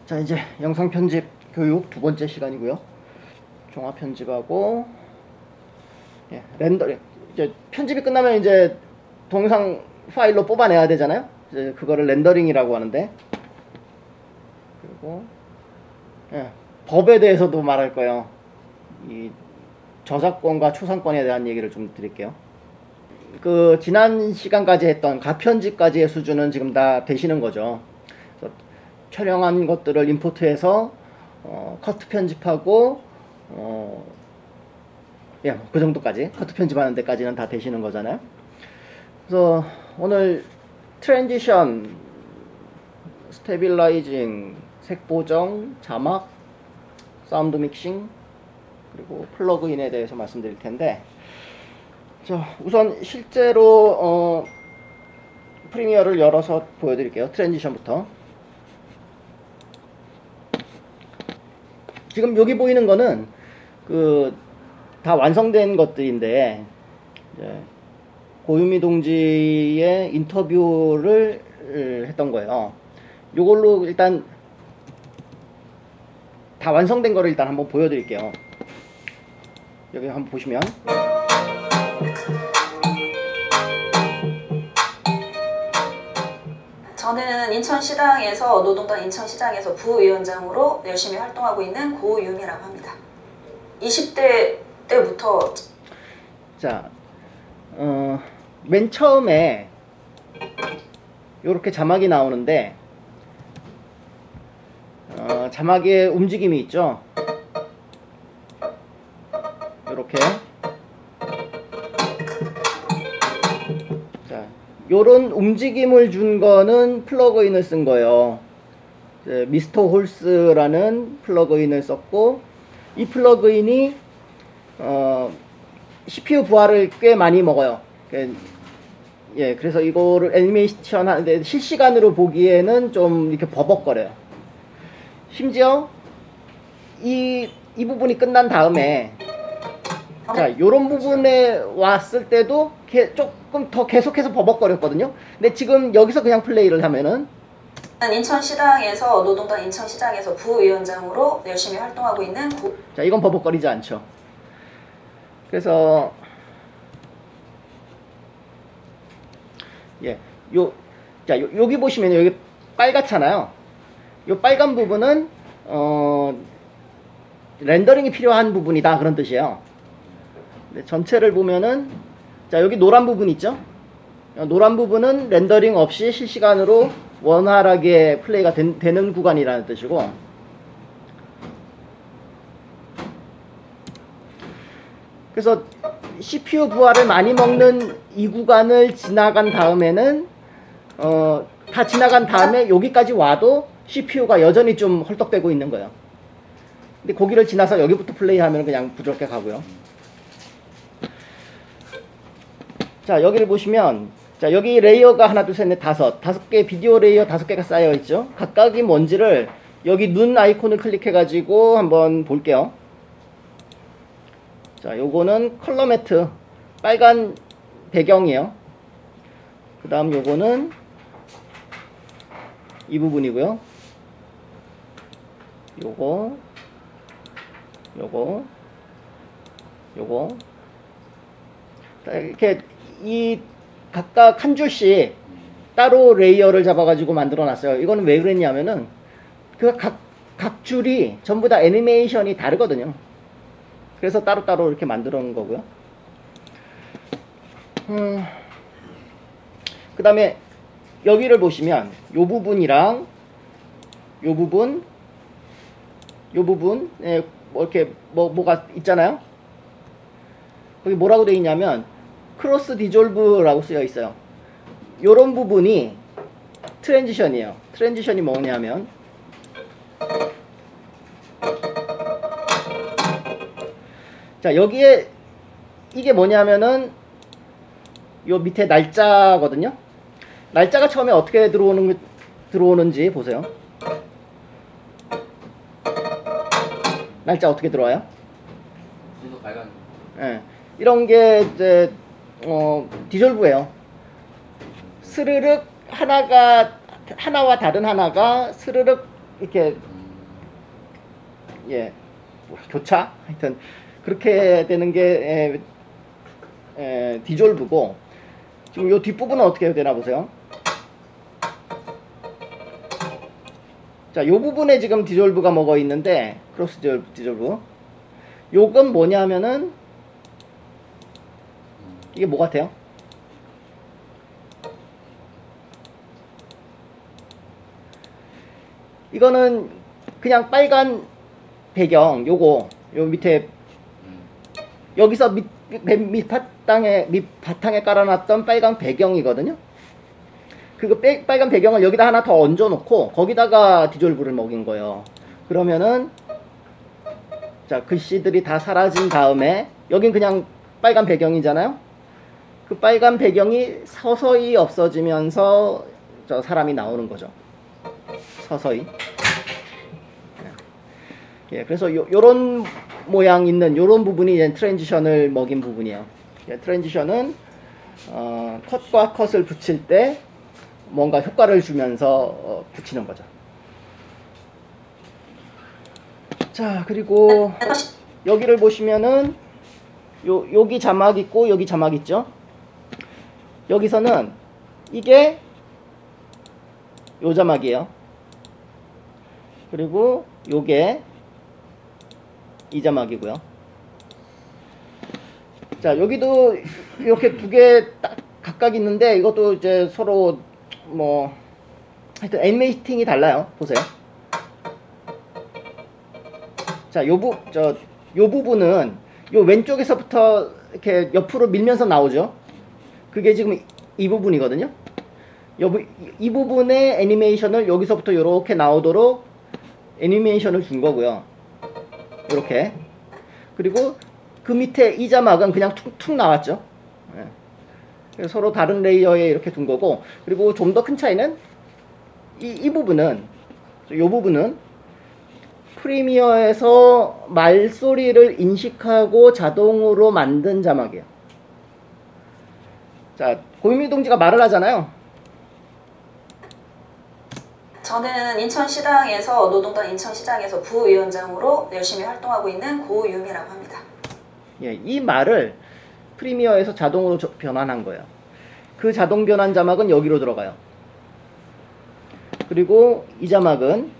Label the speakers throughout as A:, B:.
A: 자, 이제 영상 편집 교육 두 번째 시간이고요. 종합 편집하고 렌더링. 이제 편집이 끝나면 이제 동영상 파일로 뽑아내야 되잖아요. 이제 그거를 렌더링이라고 하는데, 그리고 법에 대해서도 말할 거예요. 이 저작권과 초상권에 대한 얘기를 좀 드릴게요. 그 지난 시간까지 했던 가편집까지의 수준은 지금 다 되시는 거죠. 촬영한 것들을 임포트해서 커트 편집하고 그 정도까지 커트 편집하는 데까지는 다 되시는 거잖아요. 그래서 오늘 트랜지션, 스테빌라이징, 색 보정, 자막, 사운드 믹싱, 그리고 플러그인에 대해서 말씀드릴 텐데, 자, 우선 실제로 프리미어를 열어서 보여드릴게요. 트랜지션부터. 지금 여기 보이는 거는 다 완성된 것들인데, 고유미 동지의 인터뷰를 했던 거예요. 요걸로 일단 다 완성된 거를 일단 한번 보여드릴게요. 여기 한번 보시면,
B: 저는 인천시당에서 노동당 인천시장에서 부위원장으로 열심히 활동하고 있는 고유미라고 합니다. 20대 때부터
A: 자, 맨 처음에 이렇게 자막이 나오는데, 자막에 움직임이 있죠. 이렇게. 자, 요런 움직임을 준 거는 플러그인을 쓴 거예요. 미스터 홀스라는 플러그인을 썼고, 이 플러그인이 CPU 부하를 꽤 많이 먹어요. 그래서 이거를 애니메이션 하는데 실시간으로 보기에는 좀 이렇게 버벅거려요. 심지어 이 부분이 끝난 다음에, 자, 요런 부분에 왔을 때도 조금 더 계속해서 버벅거렸거든요. 근데 지금 여기서 그냥 플레이를 하면은,
B: 인천시당에서 노동당 인천시장에서 부위원장으로 열심히 활동하고 있는
A: 자, 이건 버벅거리지 않죠. 그래서 여기 보시면 여기 빨갛잖아요. 요 빨간 부분은 렌더링이 필요한 부분이다, 그런 뜻이에요. 전체를 보면은, 자, 여기 노란 부분 있죠? 노란 부분은 렌더링 없이 실시간으로 원활하게 플레이가 되는 구간이라는 뜻이고, 그래서 CPU 부하를 많이 먹는 이 구간을 지나간 다음에는 다 지나간 다음에 여기까지 와도 CPU가 여전히 좀 헐떡대고 있는 거예요. 근데 거기를 지나서 여기부터 플레이하면 그냥 부드럽게 가고요. 자, 여기를 보시면, 자, 여기 레이어가 하나, 둘, 셋, 넷, 다섯 개 비디오 레이어 5개가 쌓여 있죠. 각각이 뭔지를 여기 눈 아이콘을 클릭해 가지고 한번 볼게요. 자, 요거는 컬러 매트, 빨간 배경이에요. 그 다음 요거는 이 부분이고요. 요거 이렇게 이 각각 한 줄씩 따로 레이어를 잡아가지고 만들어 놨어요. 이거는 왜 그랬냐면은 각 줄이 전부 다 애니메이션이 다르거든요. 그래서 따로따로 이렇게 만들어 놓은 거고요. 그 다음에 여기를 보시면 요 부분이랑 요 부분 이렇게 뭐가 있잖아요. 거기 뭐라고 되어 있냐면 크로스 디졸브라고 쓰여 있어요. 요런 부분이 트랜지션이에요. 트랜지션이 뭐냐면, 자, 여기에 이게 뭐냐면은 요 밑에 날짜거든요. 날짜가 처음에 어떻게 들어오는지 보세요. 날짜 어떻게 들어와요?
C: 빨간.
A: 이런 게 이제 디졸브예요. 스르륵 하나와 다른 하나가 스르륵 이렇게 예, 뭐 교차 하여튼 그렇게 되는 게 디졸브고, 지금 요 뒷부분은 어떻게 되나 보세요. 자, 요 부분에 지금 디졸브가 먹어 있는데, 크로스 디졸브. 요건 뭐냐면은 이게 뭐 같아요? 이거는 그냥 빨간 배경, 요거 요 밑에 여기서 밑바탕에 깔아놨던 빨간 배경이거든요. 그거 빨간 배경을 여기다 하나 더 얹어놓고 거기다가 디졸브를 먹인 거예요. 그러면은 자, 글씨들이 다 사라진 다음에 여긴 그냥 빨간 배경이잖아요. 그 빨간 배경이 서서히 없어지면서 저 사람이 나오는 거죠. 서서히. 예, 그래서 요런 모양 있는 요런 부분이 이제 트랜지션을 먹인 부분이에요. 예, 트랜지션은 컷과 컷을 붙일 때 뭔가 효과를 주면서 붙이는 거죠. 자, 그리고 여기를 보시면은 여기 자막 있고 여기 자막 있죠. 여기서는 이게 요 자막이에요. 그리고 요게 이 자막이고요. 자, 여기도 이렇게 두 개 딱 각각 있는데 이것도 이제 서로 뭐 하여튼 애니메이팅이 달라요. 보세요. 자, 요 부분은 요 왼쪽에서부터 이렇게 옆으로 밀면서 나오죠. 그게 지금 이 부분이거든요. 이 부분의 애니메이션을 여기서부터 이렇게 나오도록 애니메이션을 준 거고요. 이렇게. 그리고 그 밑에 이 자막은 그냥 툭툭 나왔죠. 네. 서로 다른 레이어에 이렇게 둔 거고, 그리고 좀 더 큰 차이는 이 부분은, 이 부분은 프리미어에서 말소리를 인식하고 자동으로 만든 자막이에요. 자, 고유미 동지가 말을 하잖아요.
B: 저는 인천시당에서 노동당 인천시장에서 부위원장으로 열심히 활동하고 있는 고유미라고 합니다.
A: 예, 이 말을 프리미어에서 자동으로 변환한 거예요. 그 자동 변환 자막은 여기로 들어가요. 그리고 이 자막은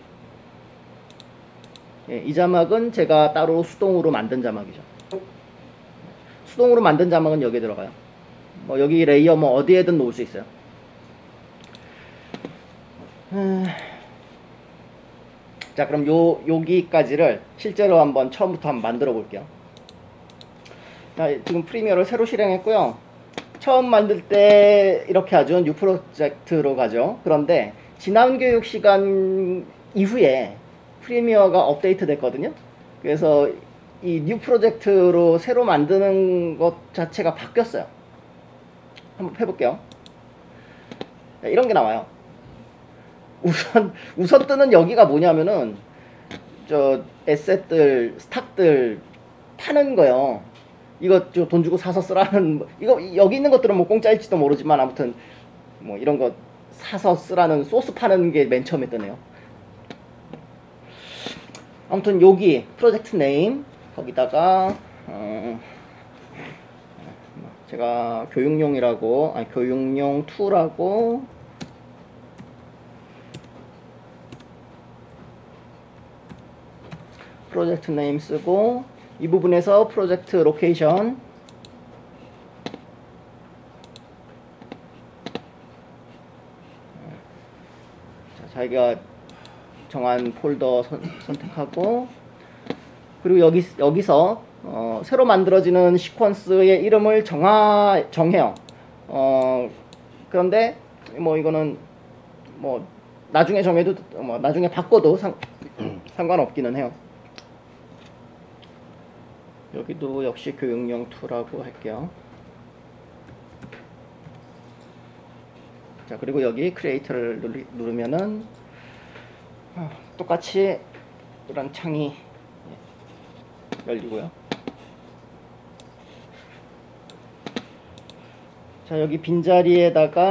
A: 이 자막은 제가 따로 수동으로 만든 자막이죠. 수동으로 만든 자막은 여기에 들어가요. 뭐 여기 레이어 뭐 어디에든 놓을 수 있어요. 자, 그럼 여기까지를 실제로 한번 처음부터 한번 만들어 볼게요. 자, 지금 프리미어를 새로 실행했고요. 처음 만들 때 이렇게 하죠. 뉴 프로젝트로 가죠. 그런데 지난 교육 시간 이후에 프리미어가 업데이트 됐거든요. 그래서 이 뉴 프로젝트로 새로 만드는 것 자체가 바뀌었어요. 한번 해볼게요. 자, 이런 게 나와요. 우선 뜨는 여기가 뭐냐면은 저 에셋들, 스탁들 파는 거요. 이거 돈 주고 사서 쓰라는, 이거 여기 있는 것들은 뭐 공짜일지도 모르지만 아무튼 뭐 이런 거 사서 쓰라는 소스 파는 게 맨 처음에 뜨네요. 아무튼 여기 프로젝트 네임 거기다가 제가 교육용이라고, 아니 교육용 2라고 프로젝트 네임 쓰고, 이 부분에서 프로젝트 로케이션 자기가 정한 폴더 선택하고, 그리고 여기서 새로 만들어지는 시퀀스의 이름을 정해요. 그런데 뭐 이거는 뭐 나중에 정해도 뭐 나중에 바꿔도 상관없기는 해요. 여기도 역시 교육용 2라고 할게요. 자, 그리고 여기 크리에이터를 누르면은 똑같이 이런 창이 열리고요. 자, 여기 빈자리에다가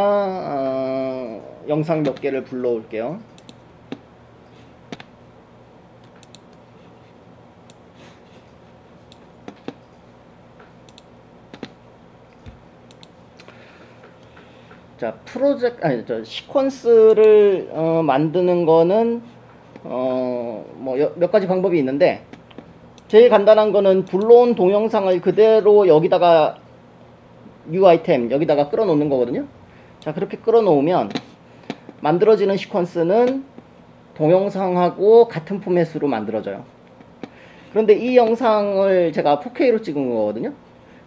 A: 영상 몇 개를 불러올게요. 자, 시퀀스를 만드는 거는 뭐 몇 가지 방법이 있는데, 제일 간단한 거는 불러온 동영상을 그대로 여기다가 new 아이템 여기다가 끌어 놓는 거거든요. 자, 그렇게 끌어 놓으면 만들어지는 시퀀스는 동영상하고 같은 포맷으로 만들어져요. 그런데 이 영상을 제가 4K로 찍은 거거든요.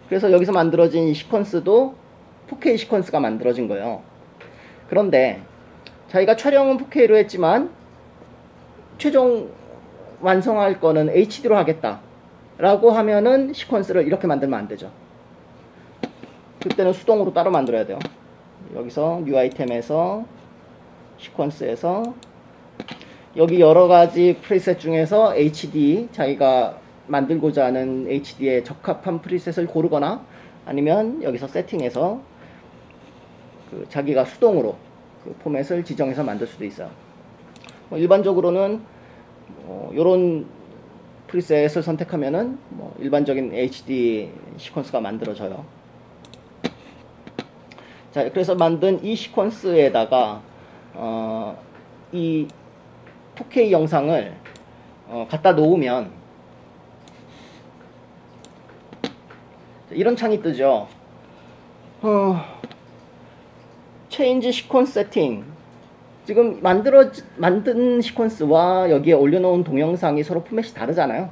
A: 그래서 여기서 만들어진 이 시퀀스도 4K 시퀀스가 만들어진 거예요. 그런데 자기가 촬영은 4K로 했지만 최종 완성할 거는 HD로 하겠다 라고 하면은 시퀀스를 이렇게 만들면 안 되죠. 그때는 수동으로 따로 만들어야 돼요. 여기서 뉴 아이템에서 시퀀스에서 여기 여러가지 프리셋 중에서 HD, 자기가 만들고자 하는 HD에 적합한 프리셋을 고르거나 아니면 여기서 세팅해서 자기가 수동으로 그 포맷을 지정해서 만들 수도 있어요. 일반적으로는 요런 프리셋을 선택하면은 일반적인 HD 시퀀스가 만들어져요. 자, 그래서 만든 이 시퀀스에다가 이 4K 영상을 갖다 놓으면 이런 창이 뜨죠. 체인지 시퀀스 세팅. 지금 만든 시퀀스와 여기에 올려놓은 동영상이 서로 포맷이 다르잖아요.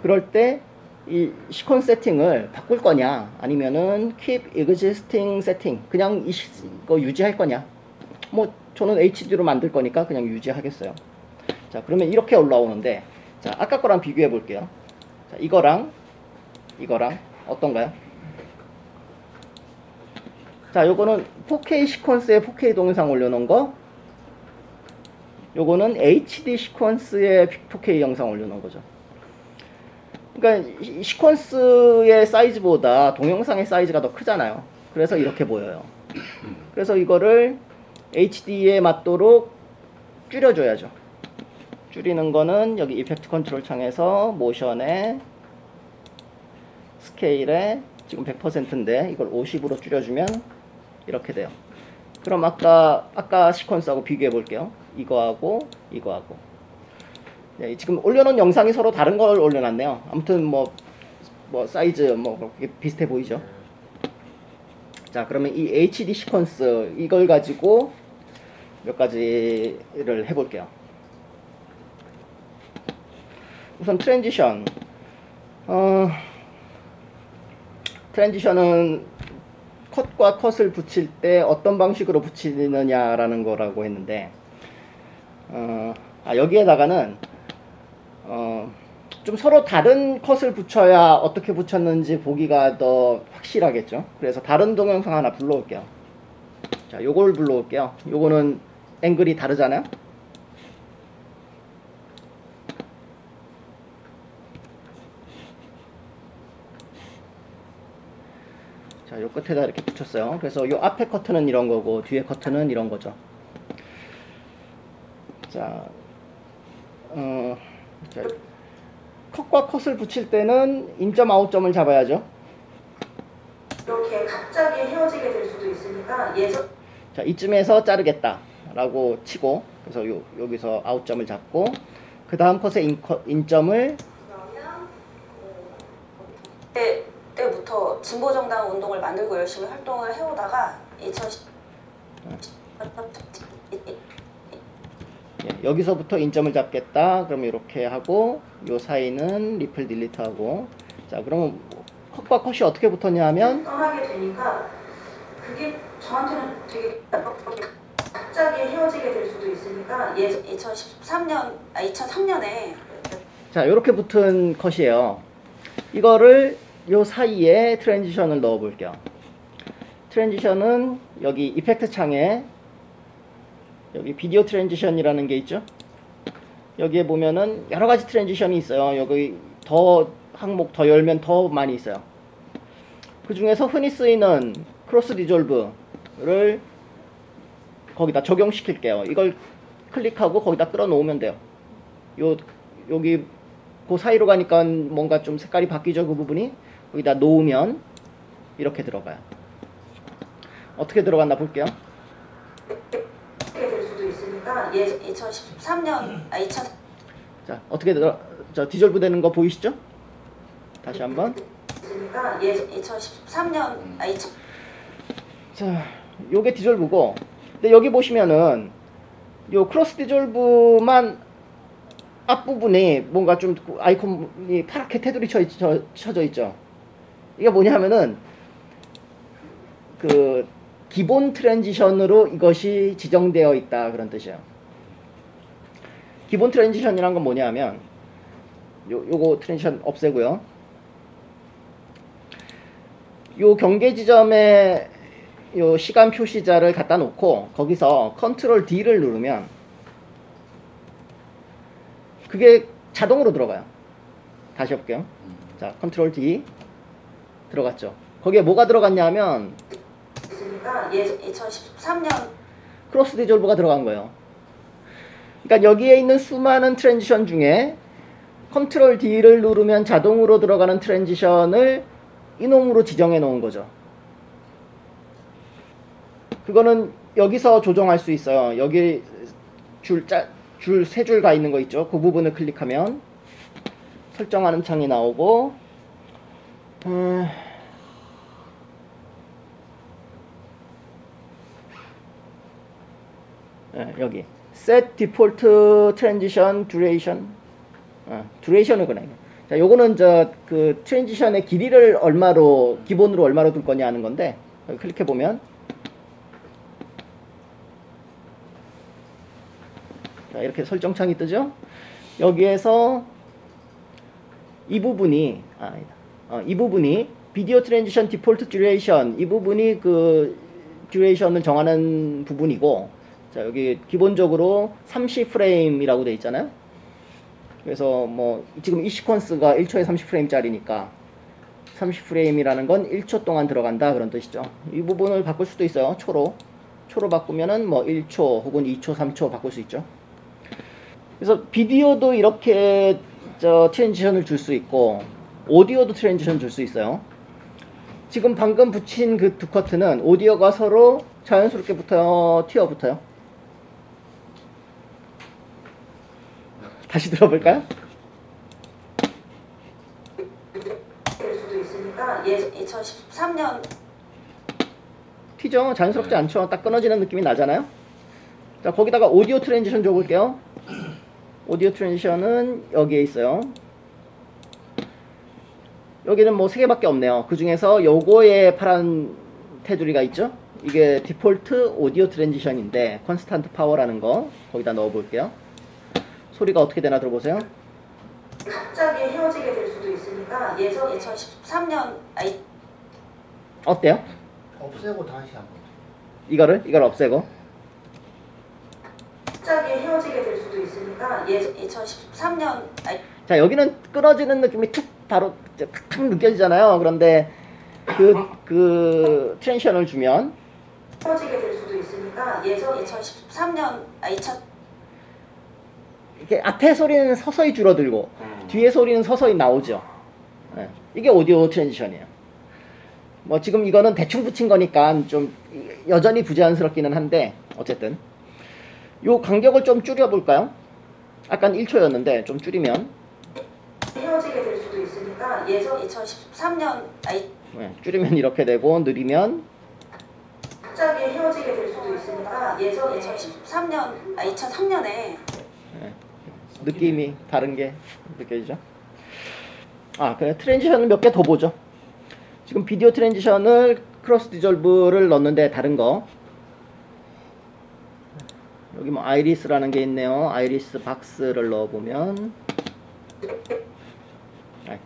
A: 그럴 때 이 시퀀스 세팅을 바꿀 거냐, 아니면은 keep existing setting, 그냥 이거 유지할 거냐. 뭐 저는 HD로 만들 거니까 그냥 유지하겠어요. 자, 그러면 이렇게 올라오는데, 자, 아까 거랑 비교해 볼게요. 자, 이거랑 어떤가요? 자, 요거는 4K 시퀀스에 4K 동영상 올려놓은 거, 요거는 HD 시퀀스에 4K 영상 올려놓은 거죠. 그러니까 시퀀스의 사이즈보다 동영상의 사이즈가 더 크잖아요. 그래서 이렇게 보여요. 그래서 이거를 HD에 맞도록 줄여줘야죠. 줄이는 거는 여기 이펙트 컨트롤 창에서 모션에 스케일에 지금 100%인데 이걸 50으로 줄여주면 이렇게 돼요. 그럼 아까 시퀀스하고 비교해 볼게요. 이거하고 네, 지금 올려놓은 영상이 서로 다른 걸 올려놨네요. 아무튼 뭐 사이즈 비슷해 보이죠. 자, 그러면 이 HD 시퀀스 이걸 가지고 몇 가지를 해볼게요. 우선 트랜지션. 트랜지션은 컷과 컷을 붙일 때 어떤 방식으로 붙이느냐라는 거라고 했는데, 여기에다가는 좀 서로 다른 컷을 붙여야 어떻게 붙였는지 보기가 더 확실하겠죠. 그래서 다른 동영상 하나 불러올게요. 자, 요걸 불러올게요. 요거는 앵글이 다르잖아요. 자, 요 끝에다 이렇게 붙였어요. 그래서 요 앞에 커트는 이런 거고 뒤에 커트는 이런 거죠. 자, 컷과 컷을 붙일 때는 인점 아웃점을 잡아야죠.
B: 이렇게 갑자기 헤어지게 될 수도 있으니까
A: 자, 이쯤에서 자르겠다 라고 치고, 그래서 여기서 아웃점을 잡고 그 다음 컷의 인점을
B: 때부터 진보정당 운동을 만들고 열심히 활동을 해오다가 2010
A: 여기서부터 인점을 잡겠다. 그럼 이렇게 하고 요 사이는 리플 딜리트 하고, 자, 그러면 컷과 컷이 어떻게 붙었냐 하면
B: 떠나게 되니까 그게 저한테는 되게 갑자기 헤어지게 될 수도 있으니까 2003년에
A: 자, 요렇게 붙은 컷이에요. 이거를 요 사이에 트랜지션을 넣어 볼게요. 트랜지션은 여기 이펙트 창에 여기 비디오 트랜지션이라는 게 있죠. 여기에 보면은 여러 가지 트랜지션이 있어요. 여기 더 항목 더 열면 더 많이 있어요. 그 중에서 흔히 쓰이는 크로스 디졸브를 거기다 적용시킬게요. 이걸 클릭하고 거기다 끌어 놓으면 돼요. 여기 그 사이로 가니까 뭔가 좀 색깔이 바뀌죠. 그 부분이 거기다 놓으면 이렇게 들어가요. 어떻게 들어갔나 볼게요.
B: 하게 될 수도 있으니까 2013년 2000
A: 자, 어떻게 저 디졸브 되는 거 보이시죠? 다시 한번.
B: 있으니까 2013년 2000
A: 자, 요게 디졸브고, 근데 여기 보시면은 요 크로스 디졸브만 앞부분에 뭔가 좀 아이콘이 파랗게 테두리 쳐져 있죠. 이게 뭐냐면은 그 기본 트랜지션으로 이것이 지정되어 있다, 그런 뜻이에요. 기본 트랜지션이란 건 뭐냐면 요거 트랜지션 없애고요. 요 경계 지점에 요 시간 표시자를 갖다 놓고 거기서 컨트롤 D를 누르면 그게 자동으로 들어가요. 다시 해볼게요. 자, 컨트롤 D 들어갔죠. 거기에 뭐가 들어갔냐면
B: 있으니까 2013년
A: 크로스 디졸브가 들어간 거예요. 그러니까 여기에 있는 수많은 트랜지션 중에 컨트롤 D를 누르면 자동으로 들어가는 트랜지션을 이놈으로 지정해 놓은 거죠. 그거는 여기서 조정할 수 있어요. 여기 줄 세 줄 가 있는 거 있죠. 그 부분을 클릭하면 설정하는 창이 나오고, 여기 Set Default Transition Duration, Duration을 그냥. 자, 요거는 그 트랜지션의 길이를 얼마로 기본으로 얼마로 둘 거냐 하는 건데, 여기 클릭해 보면 자, 이렇게 설정창이 뜨죠. 여기에서 이 부분이 이 부분이 비디오 트랜지션 디폴트 듀레이션, 이 부분이 그 듀레이션을 정하는 부분이고, 자, 여기 기본적으로 30프레임이라고 돼 있잖아요. 그래서 뭐 지금 이 시퀀스가 1초에 30프레임짜리니까 30프레임이라는 건 1초 동안 들어간다, 그런 뜻이죠. 이 부분을 바꿀 수도 있어요. 초로 바꾸면은 뭐 1초 혹은 2초, 3초 바꿀 수 있죠. 그래서 비디오도 이렇게 트랜지션을 줄 수 있고, 오디오도 트랜지션 줄 수 있어요. 지금 방금 붙인 그 두 커트는 오디오가 서로 자연스럽게 튀어붙어요. 다시 들어볼까요?
B: 될 수도 있으니까 2013년
A: 튀죠? 자연스럽지 않죠? 딱 끊어지는 느낌이 나잖아요? 자, 거기다가 오디오 트랜지션 줘볼게요. 오디오 트랜지션은 여기에 있어요. 여기는 뭐 3개밖에 없네요. 그 중에서 요거에 파란 테두리가 있죠? 이게 디폴트 오디오 트랜지션인데, 컨스탄트 파워라는 거 거기다 넣어 볼게요. 소리가 어떻게 되나 들어보세요.
B: 갑자기 헤어지게 될 수도 있으니까 2013년
A: 어때요?
C: 없애고 다시 한번.
A: 이걸 없애고.
B: 갑자기 헤어지게 될 수도 있으니까 2013년
A: 자, 여기는 끊어지는 느낌이 바로 탁 느껴지잖아요. 그런데 그 트랜지션을 주면
B: 헤어지게 될 수도 있으니까 2013년 2000
A: 이렇게 앞에 소리는 서서히 줄어들고 뒤에 소리는 서서히 나오죠. 이게 오디오 트랜지션이에요. 뭐 지금 이거는 대충 붙인 거니까 좀 여전히 부자연스럽기는 한데, 어쨌든 요 간격을 좀 줄여볼까요? 아까 1초였는데 좀 줄이면
B: 헤어지게 될 수도 있으니까 2013년
A: 줄이면 이렇게 되고, 느리면
B: 갑자기 헤어지게 될 수도 있으니까 2013년 2003년에
A: 느낌이 다른 게 느껴지죠. 그래, 트랜지션을 몇 개 더 보죠. 지금 비디오 트랜지션을 크로스 디졸브를 넣는데 다른 거, 여기 뭐 아이리스라는 게 있네요. 아이리스 박스를 넣어보면,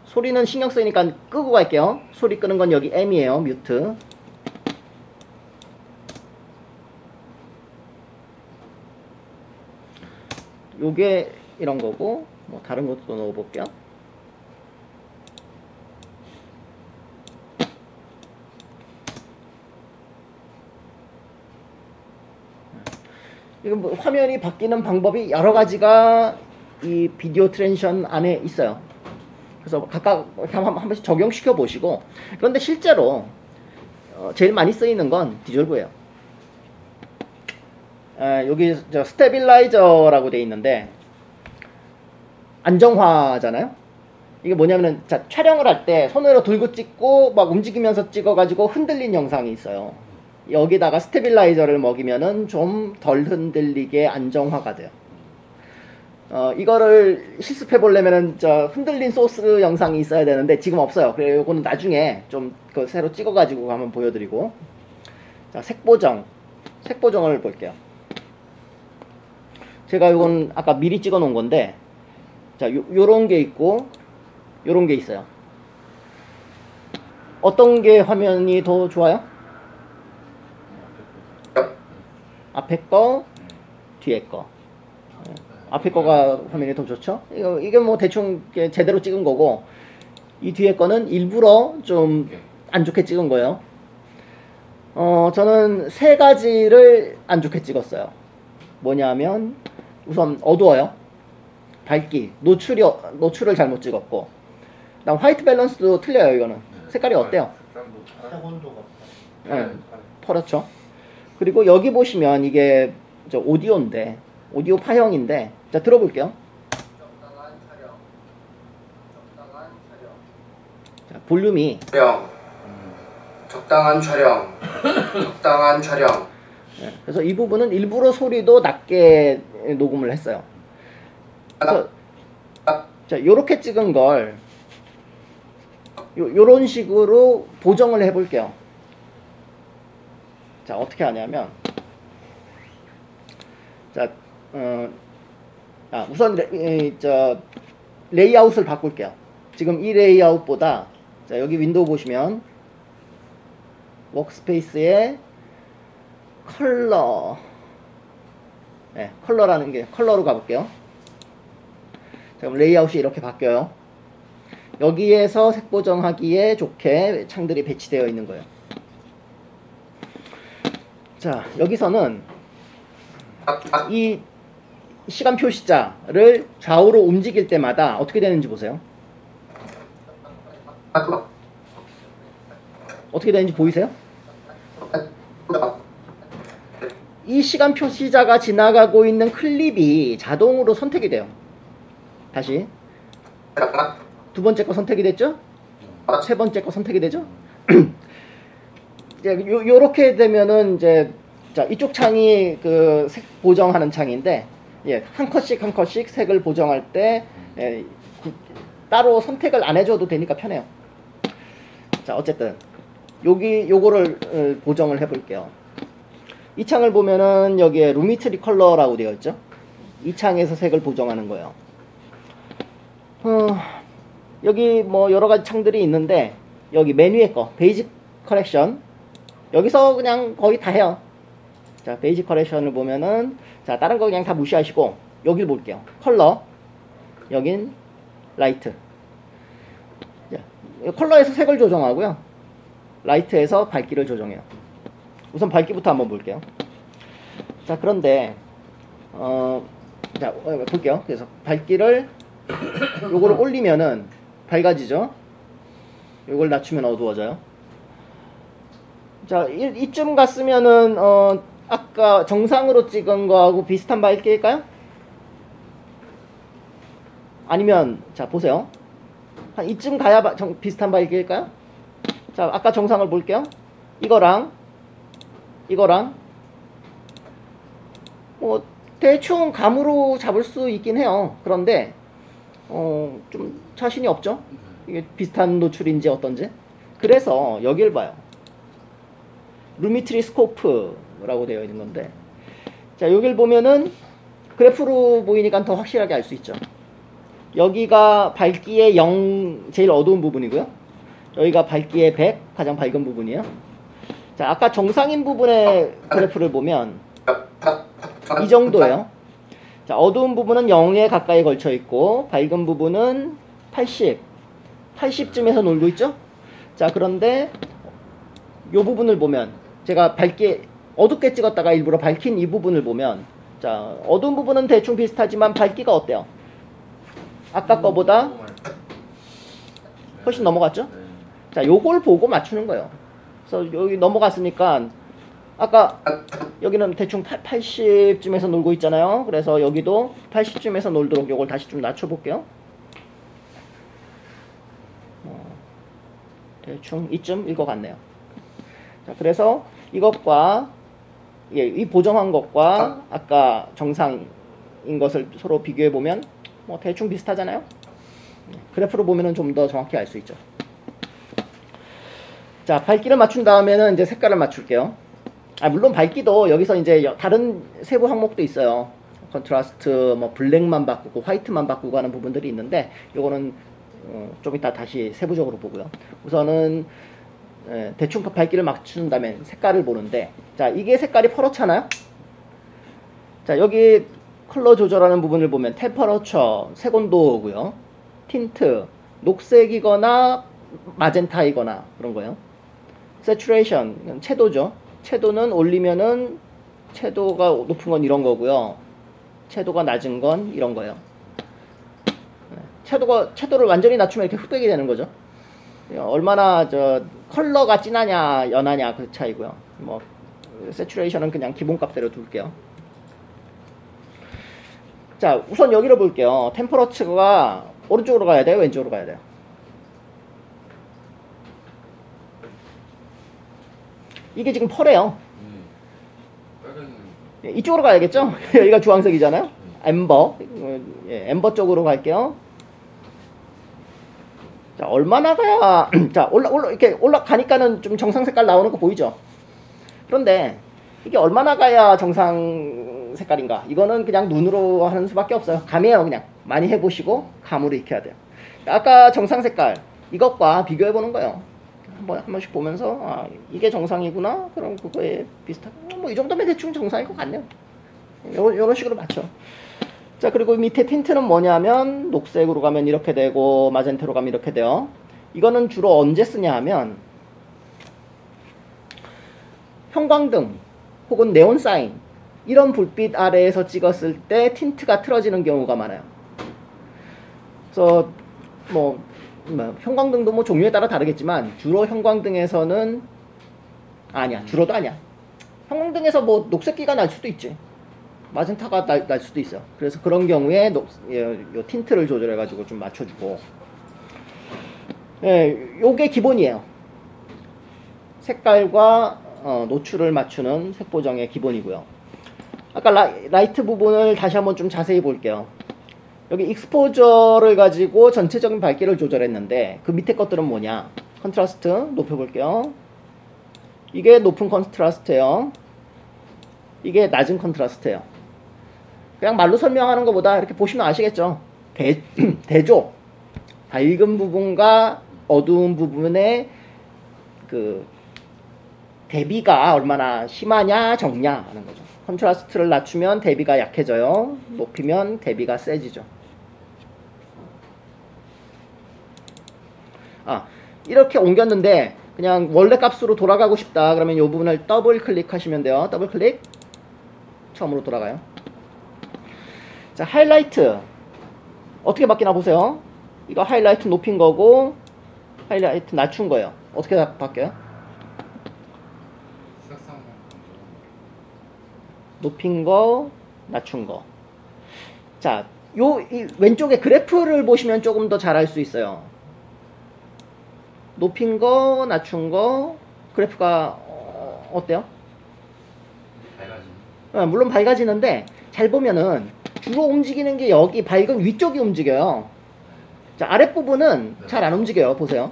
A: 소리는 신경 쓰이니까 끄고 갈게요. 소리 끄는 건 여기 M이에요. 뮤트. 요게 이런 거고, 뭐 다른 것도 넣어볼게요. 이건 뭐 화면이 바뀌는 방법이 여러 가지가 이 비디오 트랜지션 안에 있어요. 그래서 각각 한 번씩 적용시켜 보시고, 그런데 실제로 제일 많이 쓰이는 건 디졸브예요. 여기 저 스테빌라이저라고 돼 있는데 안정화잖아요. 이게 뭐냐면은 자, 촬영을 할 때 손으로 들고 찍고 막 움직이면서 찍어가지고 흔들린 영상이 있어요. 여기다가 스테빌라이저를 먹이면은 좀 덜 흔들리게 안정화가 돼요. 이거를 실습해 보려면은 저 흔들린 소스 영상이 있어야 되는데 지금 없어요. 그래서 요거는 나중에 좀 그 새로 찍어가지고 한번 보여드리고. 자, 색보정을 볼게요. 제가 요건 아까 미리 찍어 놓은 건데, 자, 요런 게 있고, 요런 게 있어요. 어떤 게 화면이 더 좋아요? 앞에 거, 뒤에 거. 앞에 거가 화면이 더 좋죠? 이게 뭐 대충 제대로 찍은 거고, 이 뒤에 거는 일부러 좀 안 좋게 찍은 거예요. 저는 세 가지를 안 좋게 찍었어요. 뭐냐면, 우선 어두워요. 밝기, 노출을 잘못 찍었고, 그다음 화이트 밸런스도 틀려요. 이거는 색깔이 어때요?
C: 색온도가
A: 네, 퍼렇죠. 그리고 여기 보시면 이게 저 오디오인데, 오디오 파형인데, 자 들어볼게요. 자, 볼륨이
D: 적당한 촬영. 적당한 촬영.
A: 네, 그래서 이 부분은 일부러 소리도 낮게 녹음을 했어요. 그래서 자, 요렇게 찍은 걸 요런 식으로 보정을 해볼게요. 자, 어떻게 하냐면, 자, 우선 레이아웃을 바꿀게요. 지금 이 레이아웃보다, 자, 여기 윈도우 보시면 워크스페이스에 컬러, 네, 컬러라는 게 컬러로 가볼게요. 자, 그럼 레이아웃이 이렇게 바뀌어요. 여기에서 색 보정하기에 좋게 창들이 배치되어 있는 거예요. 자, 여기서는 이 시간 표시자를 좌우로 움직일 때마다 어떻게 되는지 보세요. 어떻게 되는지 보이세요? 이 시간 표시자가 지나가고 있는 클립이 자동으로 선택이 돼요. 다시 두 번째 거 선택이 됐죠? 세 번째 거 선택이 되죠? 이제 요렇게 되면은 이제 자, 이쪽 창이 그 색 보정하는 창인데, 예, 한 컷씩 한 컷씩 색을 보정할 때 따로 선택을 안 해줘도 되니까 편해요. 자, 어쨌든 요거를 보정을 해볼게요. 이 창을 보면은 여기에 루미트리 컬러라고 되어 있죠. 이 창에서 색을 보정하는 거예요. 여기 뭐 여러 가지 창들이 있는데, 여기 메뉴의 거 베이직 커렉션, 여기서 그냥 거의 다 해요. 자, 베이직 커렉션을 보면은, 자, 다른 거 그냥 다 무시하시고 여기를 볼게요. 컬러, 여긴 라이트. 자, 컬러에서 색을 조정하고요, 라이트에서 밝기를 조정해요. 우선 밝기부터 한번 볼게요. 자, 그런데 자, 볼게요. 그래서 밝기를 요거를 올리면은 밝아지죠. 요걸 낮추면 어두워져요. 자, 이쯤 갔으면은 아까 정상으로 찍은 거하고 비슷한 밝기일까요? 아니면 자, 보세요. 한 이쯤 가야 비슷한 밝기일까요? 자, 아까 정상을 볼게요. 이거랑 뭐 대충 감으로 잡을 수 있긴 해요. 그런데 좀 자신이 없죠? 이게 비슷한 노출인지 어떤지. 그래서 여길 봐요. 루미트리 스코프라고 되어 있는 건데, 자, 여길 보면은 그래프로 보이니까 더 확실하게 알 수 있죠. 여기가 밝기의 0, 제일 어두운 부분이고요. 여기가 밝기의 100, 가장 밝은 부분이에요. 자, 아까 정상인 부분의 그래프를 보면 이 정도예요. 자, 어두운 부분은 0에 가까이 걸쳐 있고, 밝은 부분은 80쯤에서 놀고 있죠. 자, 그런데 이 부분을 보면, 제가 어둡게 찍었다가 일부러 밝힌 이 부분을 보면, 자, 어두운 부분은 대충 비슷하지만 밝기가 어때요? 아까 거보다 훨씬 넘어갔죠? 자, 요걸 보고 맞추는 거예요. 그래서 여기 넘어갔으니까 아까 여기는 대충 80쯤에서 놀고 있잖아요. 그래서 여기도 80쯤에서 놀도록 요걸 다시 좀 낮춰볼게요. 대충 이쯤일 것 같네요. 자, 그래서 이것과 이 보정한 것과 아까 정상인 것을 서로 비교해 보면 뭐 대충 비슷하잖아요. 그래프로 보면은 좀 더 정확히 알 수 있죠. 자, 밝기를 맞춘 다음에는 이제 색깔을 맞출게요. 물론 밝기도 여기서 이제 다른 세부 항목도 있어요. 컨트라스트, 뭐 블랙만 바꾸고 화이트만 바꾸고 하는 부분들이 있는데 요거는 좀 이따 다시 세부적으로 보고요. 우선은 대충 밝기를 맞춘 다음에 색깔을 보는데, 자, 이게 색깔이 퍼렇잖아요. 자, 여기 컬러 조절하는 부분을 보면 템퍼러처, 색온도고요. 틴트, 녹색이거나 마젠타이거나 그런 거예요. 세츄레이션, 채도죠. 채도는 올리면은 채도가 높은 건 이런 거고요. 채도가 낮은 건 이런 거예요. 채도를 완전히 낮추면 이렇게 흑백이 되는 거죠. 얼마나 컬러가 진하냐 연하냐 그 차이고요. 뭐 세츄레이션은 그냥 기본값대로 둘게요. 자, 우선 여기를 볼게요. 템퍼러처가 오른쪽으로 가야 돼요, 왼쪽으로 가야 돼요? 이게 지금 펄이에요. 이쪽으로 가야겠죠? 여기가 주황색이잖아요. 엠버, 엠버 쪽으로 갈게요. 자, 얼마나 가야 자, 이렇게 올라가니까는 좀 정상 색깔 나오는 거 보이죠? 그런데 이게 얼마나 가야 정상 색깔인가? 이거는 그냥 눈으로 하는 수밖에 없어요. 감이에요. 그냥 많이 해보시고 감으로 익혀야 돼요. 아까 정상 색깔 이것과 비교해 보는 거예요. 한 번씩 보면서 이게 정상이구나. 그럼 그거에 비슷한 뭐 이 정도면 대충 정상일 것 같네요. 요런 식으로 맞춰. 자, 그리고 밑에 틴트는 뭐냐면 녹색으로 가면 이렇게 되고 마젠테로 가면 이렇게 돼요. 이거는 주로 언제 쓰냐 하면 형광등 혹은 네온 사인 이런 불빛 아래에서 찍었을 때 틴트가 틀어지는 경우가 많아요. 그래서 뭐 형광등도 뭐 종류에 따라 다르겠지만 주로 형광등에서는 주로도 아니야. 형광등에서 뭐 녹색기가 날 수도 있지. 마젠타가 날 수도 있어. 그래서 그런 경우에 요 틴트를 조절해 가지고 좀 맞춰주고, 요게 기본이에요. 색깔과 노출을 맞추는 색 보정의 기본이고요. 아까 라이트 부분을 다시 한번 좀 자세히 볼게요. 여기 익스포저를 가지고 전체적인 밝기를 조절했는데 그 밑에 것들은 뭐냐? 컨트라스트 높여볼게요. 이게 높은 컨트라스트예요. 이게 낮은 컨트라스트예요. 그냥 말로 설명하는 것보다 이렇게 보시면 아시겠죠? 대조, 밝은 부분과 어두운 부분의 그 대비가 얼마나 심하냐 적냐 하는 거죠. 컨트라스트를 낮추면 대비가 약해져요. 높이면 대비가 세지죠. 이렇게 옮겼는데 그냥 원래 값으로 돌아가고 싶다 그러면 이 부분을 더블 클릭하시면 돼요. 더블 클릭. 처음으로 돌아가요. 자, 하이라이트 어떻게 바뀌나 보세요. 이거 하이라이트 높인 거고 하이라이트 낮춘 거예요. 어떻게 바뀌어요? 높인 거, 낮춘 거. 자, 이 왼쪽에 그래프를 보시면 조금 더 잘 알 수 있어요. 높인 거, 낮춘 거, 그래프가 어때요? 밝아지네. 물론 밝아지는데 잘 보면은 주로 움직이는 게 여기 밝은 위쪽이 움직여요. 자, 아랫부분은 잘 안 움직여요. 보세요.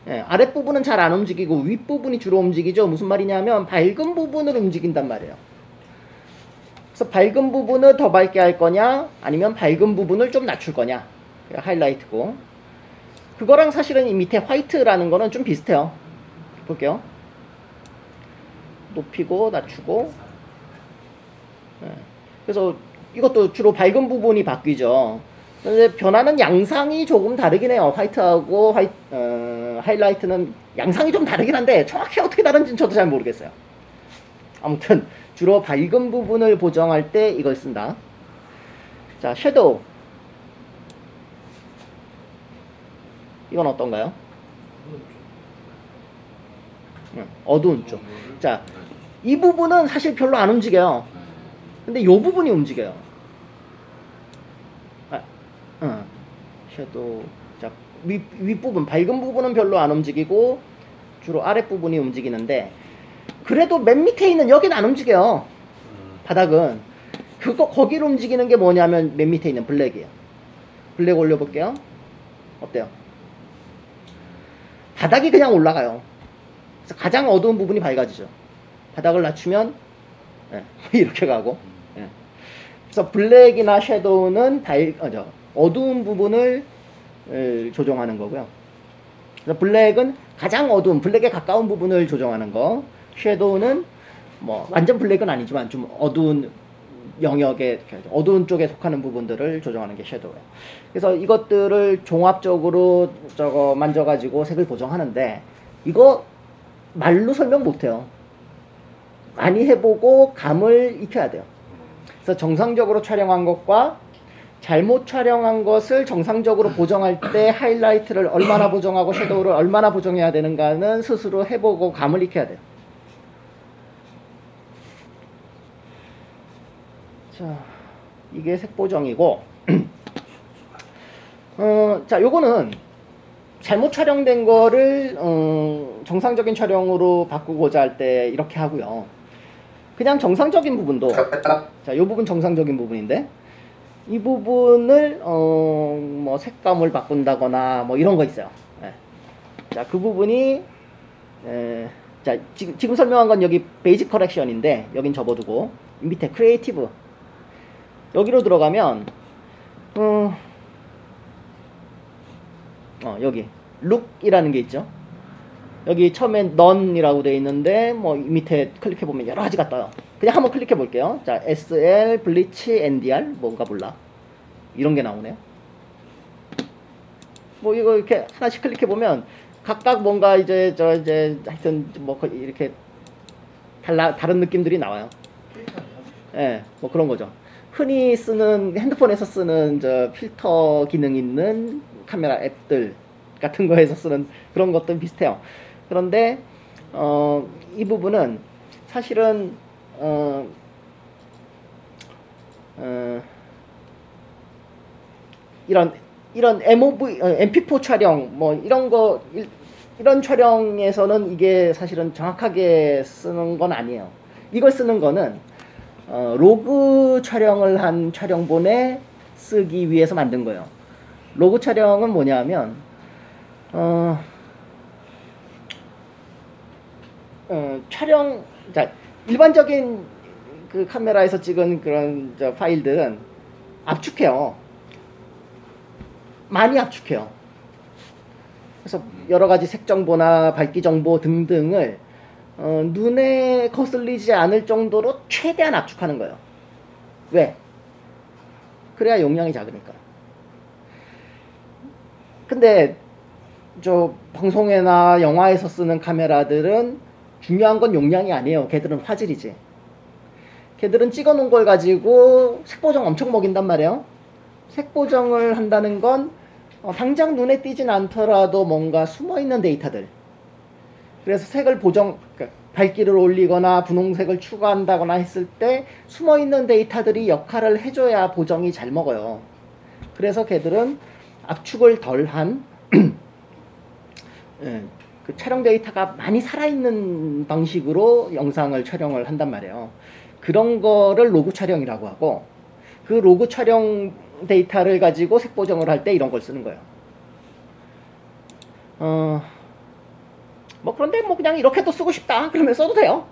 A: 아랫부분은 잘 안 움직이고 윗부분이 주로 움직이죠. 무슨 말이냐면 밝은 부분을 움직인단 말이에요. 그래서 밝은 부분을 더 밝게 할 거냐 아니면 밝은 부분을 좀 낮출 거냐. 하이라이트고 그거랑 사실은 이 밑에 화이트라는 거는 좀 비슷해요. 볼게요. 높이고 낮추고 그래서 이것도 주로 밝은 부분이 바뀌죠. 근데 변화는 양상이 조금 다르긴 해요. 화이트하고 하이라이트는 양상이 좀 다르긴 한데 정확히 어떻게 다른지는 저도 잘 모르겠어요. 아무튼 주로 밝은 부분을 보정할 때 이걸 쓴다. 자, 섀도우. 이건 어떤가요? 어두운 쪽. 자, 이 부분은 사실 별로 안 움직여요. 근데 이 부분이 움직여요. 섀도우. 자, 윗부분, 밝은 부분은 별로 안 움직이고 주로 아랫부분이 움직이는데, 그래도 맨 밑에 있는 여기는 안 움직여요. 바닥은. 거기를 움직이는 게 뭐냐면 맨 밑에 있는 블랙이에요. 블랙 올려볼게요. 어때요? 바닥이 그냥 올라가요. 그래서 가장 어두운 부분이 밝아지죠. 바닥을 낮추면 이렇게 가고. 그래서 블랙이나 섀도우는 어두운 부분을 조정하는 거고요. 그래서 블랙은 가장 어두운, 블랙에 가까운 부분을 조정하는 거. 섀도우는 뭐 완전 블랙은 아니지만 좀 어두운 영역에, 어두운 쪽에 속하는 부분들을 조정하는 게 섀도우예요. 그래서 이것들을 종합적으로 만져가지고 색을 보정하는데, 이거 말로 설명 못해요. 많이 해보고 감을 익혀야 돼요. 그래서 정상적으로 촬영한 것과 잘못 촬영한 것을 정상적으로 보정할 때 하이라이트를 얼마나 보정하고 섀도우를 얼마나 보정해야 되는가는 스스로 해보고 감을 익혀야 돼요. 자, 이게 색 보정이고, 자, 요거는 잘못 촬영된 거를 정상적인 촬영으로 바꾸고자 할 때 이렇게 하고요. 그냥 정상적인 부분도, 자, 요 부분 정상적인 부분인데, 이 부분을 뭐 색감을 바꾼다거나 뭐 이런 거 있어요. 자, 그 부분이 자, 지금 설명한 건 여기 베이직 커렉션인데, 여긴 접어두고 밑에 크리에이티브 여기로 들어가면 여기 룩이라는 게 있죠. 여기 처음엔 none이라고 되어 있는데 뭐 밑에 클릭해 보면 여러 가지가 떠요. 그냥 한번 클릭해 볼게요. 자, SL, 블리치, NDR 뭔가 몰라. 이런 게 나오네요. 뭐 이거 이렇게 하나씩 클릭해 보면 각각 뭔가 이제 하여튼 뭐 이렇게 다른 느낌들이 나와요. 예, 뭐 그런 거죠. 흔히 쓰는 핸드폰에서 쓰는 필터 기능 있는 카메라 앱들 같은 거에서 쓰는 그런 것도 비슷해요. 그런데 이 부분은 사실은 이런 MOV, MP4 촬영 뭐 이런 촬영에서는 이게 사실은 정확하게 쓰는 건 아니에요. 이걸 쓰는 거는 로그 촬영을 한 촬영본에 쓰기 위해서 만든 거예요. 로그 촬영은 뭐냐면 촬영, 자, 일반적인 그 카메라에서 찍은 그런 파일들은 압축해요. 많이 압축해요. 그래서 여러 가지 색 정보나 밝기 정보 등등을 눈에 거슬리지 않을 정도로 최대한 압축하는 거예요. 왜? 그래야 용량이 작으니까. 근데 저 방송에나 영화에서 쓰는 카메라들은 중요한 건 용량이 아니에요. 걔들은 화질이지. 걔들은 찍어 놓은 걸 가지고 색보정 엄청 먹인단 말이에요. 색보정을 한다는 건 당장 눈에 띄진 않더라도 뭔가 숨어있는 데이터들. 그래서 색을 밝기를 올리거나 분홍색을 추가한다거나 했을 때 숨어있는 데이터들이 역할을 해줘야 보정이 잘 먹어요. 그래서 걔들은 압축을 덜한 그 촬영 데이터가 많이 살아있는 방식으로 영상을 촬영을 한단 말이에요. 그런 거를 로그 촬영이라고 하고, 그 로그 촬영 데이터를 가지고 색 보정을 할 때 이런 걸 쓰는 거예요. 뭐 그런데 뭐 그냥 이렇게도 쓰고 싶다 그러면 써도 돼요.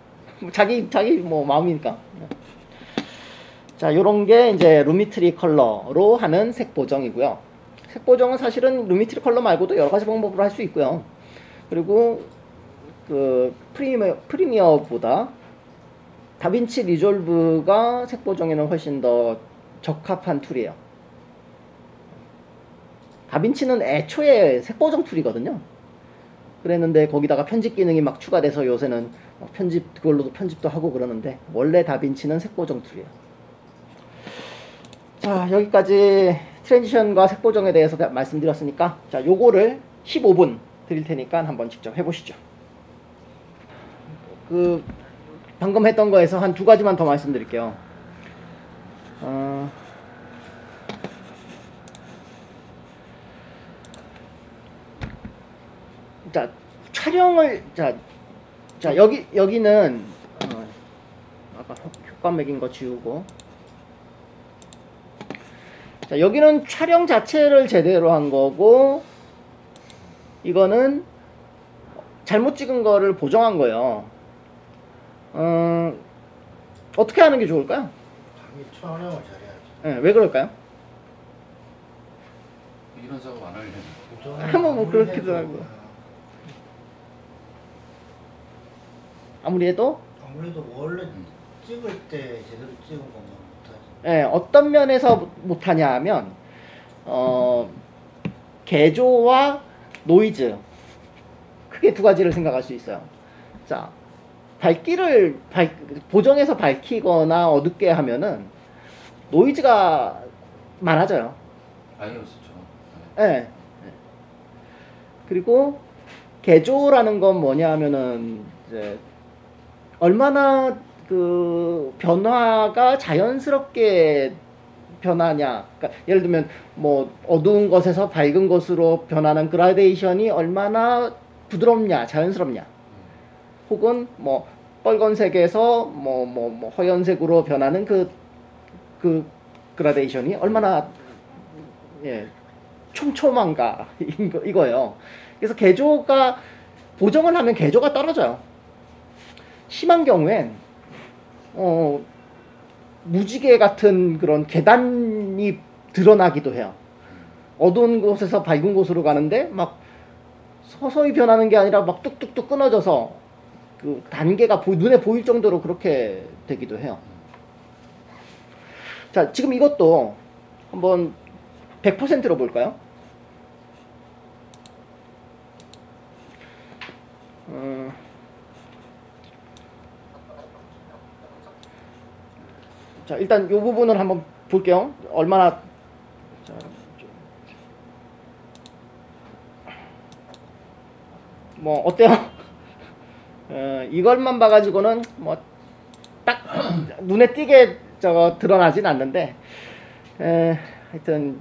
A: 자기 뭐 마음이니까. 자, 요런 게 이제 루미트리 컬러로 하는 색 보정이고요. 색 보정은 사실은 루미트리 컬러 말고도 여러 가지 방법으로 할 수 있고요. 그리고 그 프리미어보다 다빈치 리졸브가 색 보정에는 훨씬 더 적합한 툴이에요. 다빈치는 애초에 색 보정 툴이거든요. 그랬는데 거기다가 편집 기능이 막 추가돼서 요새는 그걸로도 편집도 하고 그러는데, 원래 다빈치는 색 보정 툴이에요. 자, 여기까지 트랜지션과 색 보정에 대해서 말씀드렸으니까, 자, 요거를 15분 드릴 테니까 한번 직접 해보시죠. 그 방금 했던 거에서 한 두 가지만 더 말씀드릴게요. 자, 촬영을 자 여기는 아까 효과 매긴 거 지우고, 자 여기는 촬영 자체를 제대로 한 거고, 이거는 잘못 찍은 거를 보정한 거예요. 어떻게 하는 게 좋을까요?
C: 당연히 촬영을 잘해야지.
A: 네, 왜 그럴까요?
E: 이런 작업 안 하려면
C: 보정을
A: 뭐 그렇기도 하고. 아무리 해도
C: 아무래도 원래 찍을 때 제대로 찍은 것만 못하지.
A: 예, 어떤 면에서 못하냐 하면 개조와 노이즈, 크게 두 가지를 생각할 수 있어요. 자, 밝기를 보정해서 밝히거나 어둡게 하면은 노이즈가 많아져요.
E: 아이오스처럼.
A: 예. 그리고 개조라는 건 뭐냐 하면은 이제 얼마나 그 변화가 자연스럽게 변하냐. 그러니까 예를 들면 뭐 어두운 것에서 밝은 것으로 변하는 그라데이션이 얼마나 부드럽냐, 자연스럽냐. 혹은 뭐 빨간색에서 뭐 허연색으로 변하는 그 그라데이션이 얼마나 촘촘한가 이거예요. 그래서 개조가 보정을 하면 개조가 떨어져요. 심한 경우엔 무지개 같은 그런 계단이 드러나기도 해요. 어두운 곳에서 밝은 곳으로 가는데 막 서서히 변하는 게 아니라 막 뚝뚝뚝 끊어져서 그 단계가 눈에 보일 정도로 그렇게 되기도 해요. 자, 지금 이것도 한번 100%로 볼까요? 자, 일단 이 부분을 한번 볼게요. 얼마나, 자, 뭐 어때요? 이것만 봐가지고는 뭐 딱 눈에 띄게 드러나진 않는데, 하여튼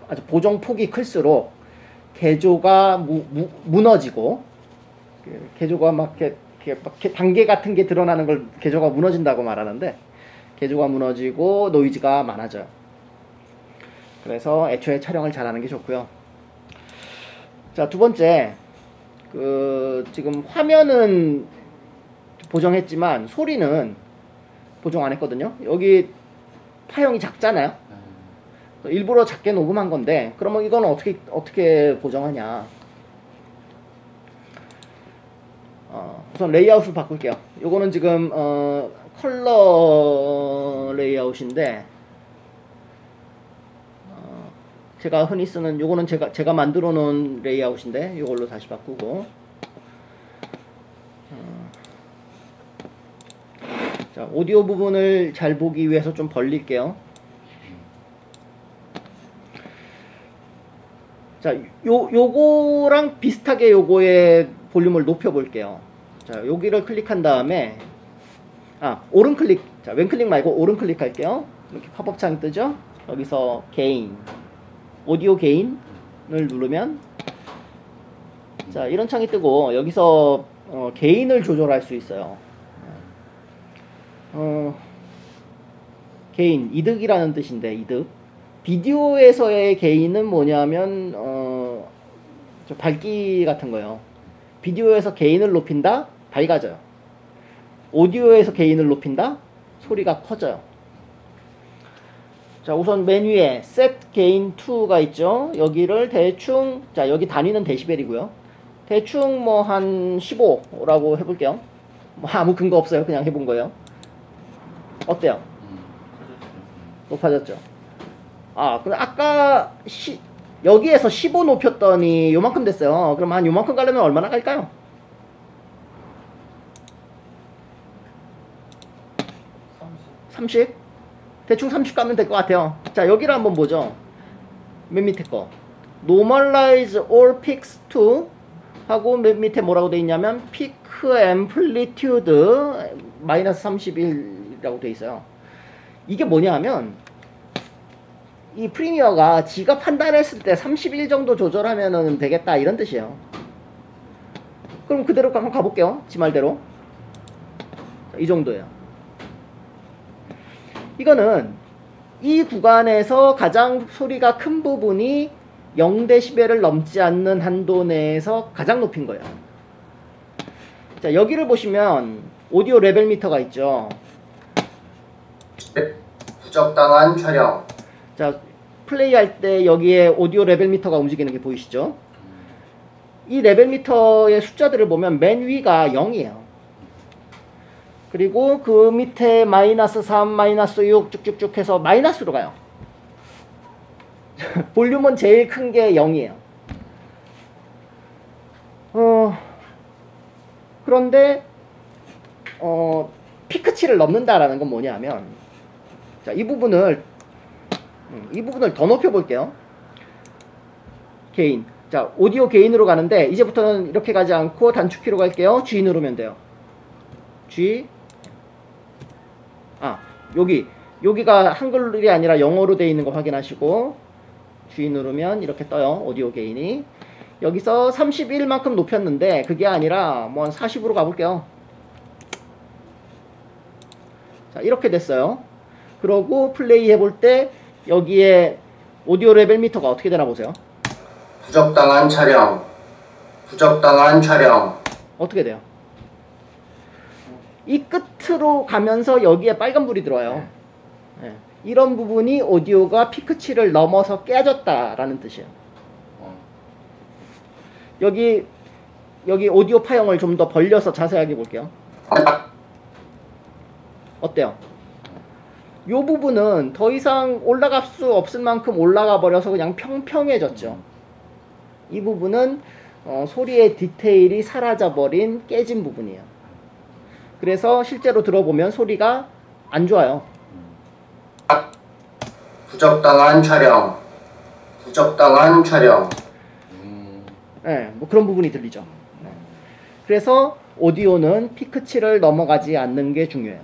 A: 아주 보정 폭이 클수록 개조가 무너지고, 개조가 막 이렇게 단계 같은 게 드러나는 걸 개조가 무너진다고 말하는데, 개조가 무너지고 노이즈가 많아져요. 그래서 애초에 촬영을 잘하는 게 좋고요. 자, 두 번째, 지금 화면은 보정했지만 소리는 보정 안 했거든요. 여기 파형이 작잖아요. 일부러 작게 녹음한 건데, 그러면 이건 어떻게 보정하냐? 우선 레이아웃을 바꿀게요. 요거는 지금 컬러 레이아웃인데, 제가 흔히 쓰는 요거는 제가 만들어 놓은 레이아웃인데, 요걸로 다시 바꾸고, 자, 오디오 부분을 잘 보기 위해서 좀 벌릴게요. 자, 요거랑 비슷하게 요거의 볼륨을 높여 볼게요. 자, 여기를 클릭한 다음에, 오른 클릭, 자, 왼 클릭 말고 오른 클릭 할게요. 이렇게 팝업 창 뜨죠? 여기서 게인, 오디오 게인을 누르면, 자, 이런 창이 뜨고, 여기서 게인을 조절할 수 있어요. 게인, 이득이라는 뜻인데, 이득. 비디오에서의 게인은 뭐냐면 밝기 같은 거예요. 비디오에서 게인을 높인다, 밝아져요. 오디오에서 게인을 높인다, 소리가 커져요. 자, 우선 메뉴에 Set Gain 2가 있죠. 여기를 대충, 자, 여기 단위는 데시벨이고요. 대충 뭐 한 15라고 해볼게요. 뭐 아무 근거 없어요. 그냥 해본 거예요. 어때요? 높아졌죠? 근데 아까 여기에서 15 높였더니 요만큼 됐어요. 그럼 한 요만큼 가려면 얼마나 갈까요? 30? 대충 30 가면 될 것 같아요. 자, 여기를 한번 보죠. 맨 밑에 거. normalize all peaks to 하고 맨 밑에 뭐라고 돼 있냐면 peak amplitude 마이너스 31이라고 돼 있어요. 이게 뭐냐 하면 이 프리미어가 지가 판단했을 때 31 정도 조절하면 되겠다 이런 뜻이에요. 그럼 그대로 한번 가볼게요. 지 말대로 이 정도예요. 이거는 이 구간에서 가장 소리가 큰 부분이 0dB를 넘지 않는 한도 내에서 가장 높인 거예요. 자, 여기를 보시면 오디오 레벨 미터가 있죠.
D: 부적당한 촬영,
A: 자, 플레이할 때 여기에 오디오 레벨 미터가 움직이는 게 보이시죠? 이 레벨 미터의 숫자들을 보면 맨 위가 0이에요. 그리고 그 밑에 마이너스 3, 마이너스 6 쭉쭉쭉 해서 마이너스로 가요. 볼륨은 제일 큰 게 0이에요. 그런데 피크치를 넘는다라는 건 뭐냐면, 자, 이 부분을 더 높여 볼게요. 게인. 자, 오디오 게인으로 가는데 이제부터는 이렇게 가지 않고 단축키로 갈게요. G 누르면 돼요. G. 여기가 한글이 아니라 영어로 되어 있는 거 확인하시고 G 누르면 이렇게 떠요. 오디오 게인이. 여기서 31만큼 높였는데 그게 아니라 뭐 한 40으로 가볼게요. 자, 이렇게 됐어요. 그러고 플레이 해볼 때 여기에 오디오 레벨 미터가 어떻게 되나 보세요.
D: 부적당한 촬영, 부적당한 촬영,
A: 어떻게 돼요? 이 끝으로 가면서 여기에 빨간불이 들어와요. 네. 이런 부분이 오디오가 피크치를 넘어서 깨졌다라는 뜻이에요. 여기 오디오 파형을 좀 더 벌려서 자세하게 볼게요. 어때요? 이 부분은 더 이상 올라갈 수 없을 만큼 올라가 버려서 그냥 평평해졌죠. 이 부분은 소리의 디테일이 사라져 버린 깨진 부분이에요. 그래서 실제로 들어보면 소리가 안 좋아요.
D: 부적당한 촬영, 부적당한 촬영,
A: 네, 뭐 그런 부분이 들리죠. 네. 그래서 오디오는 피크치를 넘어가지 않는 게 중요해요.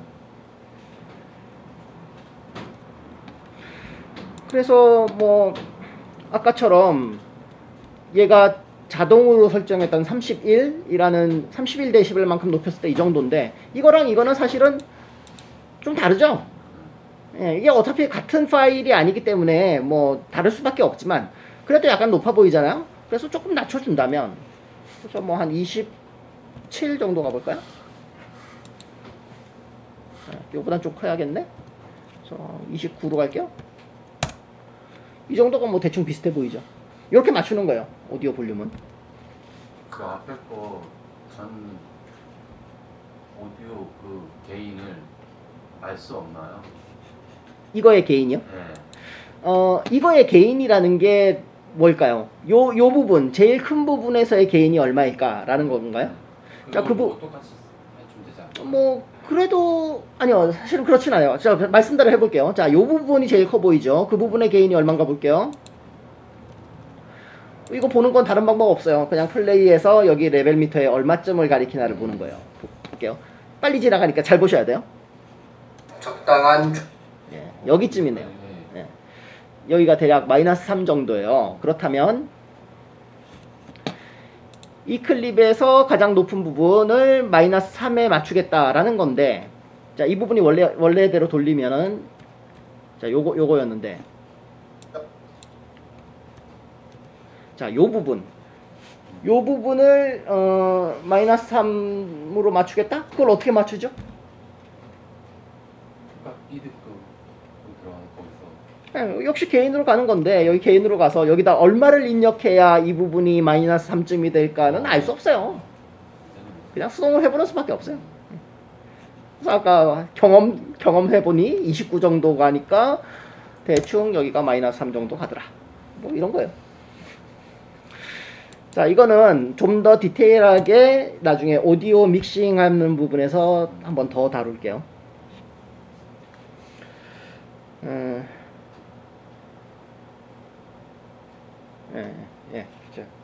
A: 그래서 뭐 아까처럼 얘가 자동으로 설정했던 31dB만큼 높였을 때 이 정도인데 이거랑 이거는 사실은 좀 다르죠. 예, 이게 어차피 같은 파일이 아니기 때문에 뭐 다를 수밖에 없지만 그래도 약간 높아 보이잖아요. 그래서 조금 낮춰준다면 그래서 뭐 한 27 정도 가볼까요? 이거보단 좀 커야겠네. 그래서 29로 갈게요. 이 정도가 뭐 대충 비슷해 보이죠. 이렇게 맞추는 거예요. 오디오 볼륨은.
E: 그 앞에 거 전 오디오 그 게인을 알 수 없나요?
A: 이거의 게인이요?
E: 네.
A: 이거의 게인이라는 게 뭘까요? 요 부분, 제일 큰 부분에서의 게인이 얼마일까라는 건가요? 자,
E: 똑같이 해주면 되지 않나요?
A: 뭐 그래도 아니요, 사실은 그렇진 않아요. 자, 말씀대로 해볼게요. 자, 요 부분이 제일 커 보이죠? 그 부분의 게인이 얼마인가 볼게요. 이거 보는 건 다른 방법 없어요. 그냥 플레이해서 여기 레벨 미터에 얼마쯤을 가리키나를 보는 거예요. 볼게요. 빨리 지나가니까 잘 보셔야 돼요.
D: 적당한
A: 예, 여기쯤이네요. 예. 여기가 대략 마이너스 3 정도예요. 그렇다면 이 클립에서 가장 높은 부분을 마이너스 3에 맞추겠다라는 건데, 자, 이 부분이 원래대로 돌리면은, 자, 요거였는데, 자, 요 부분을 마이너스 3으로 맞추겠다? 그걸 어떻게 맞추죠?
E: 그러니까 이득 들어가는 거기서
A: 역시 개인으로 가는 건데, 여기 개인으로 가서 여기다 얼마를 입력해야 이 부분이 마이너스 3쯤이 될까는 알 수 없어요. 그냥 수동으로 해보는 수밖에 없어요. 그래서 아까 경험해보니 29 정도 가니까 대충 여기가 마이너스 3 정도 가더라. 뭐 이런 거예요. 자, 이거는 좀 더 디테일하게 나중에 오디오 믹싱 하는 부분에서 한번 더 다룰게요. 예,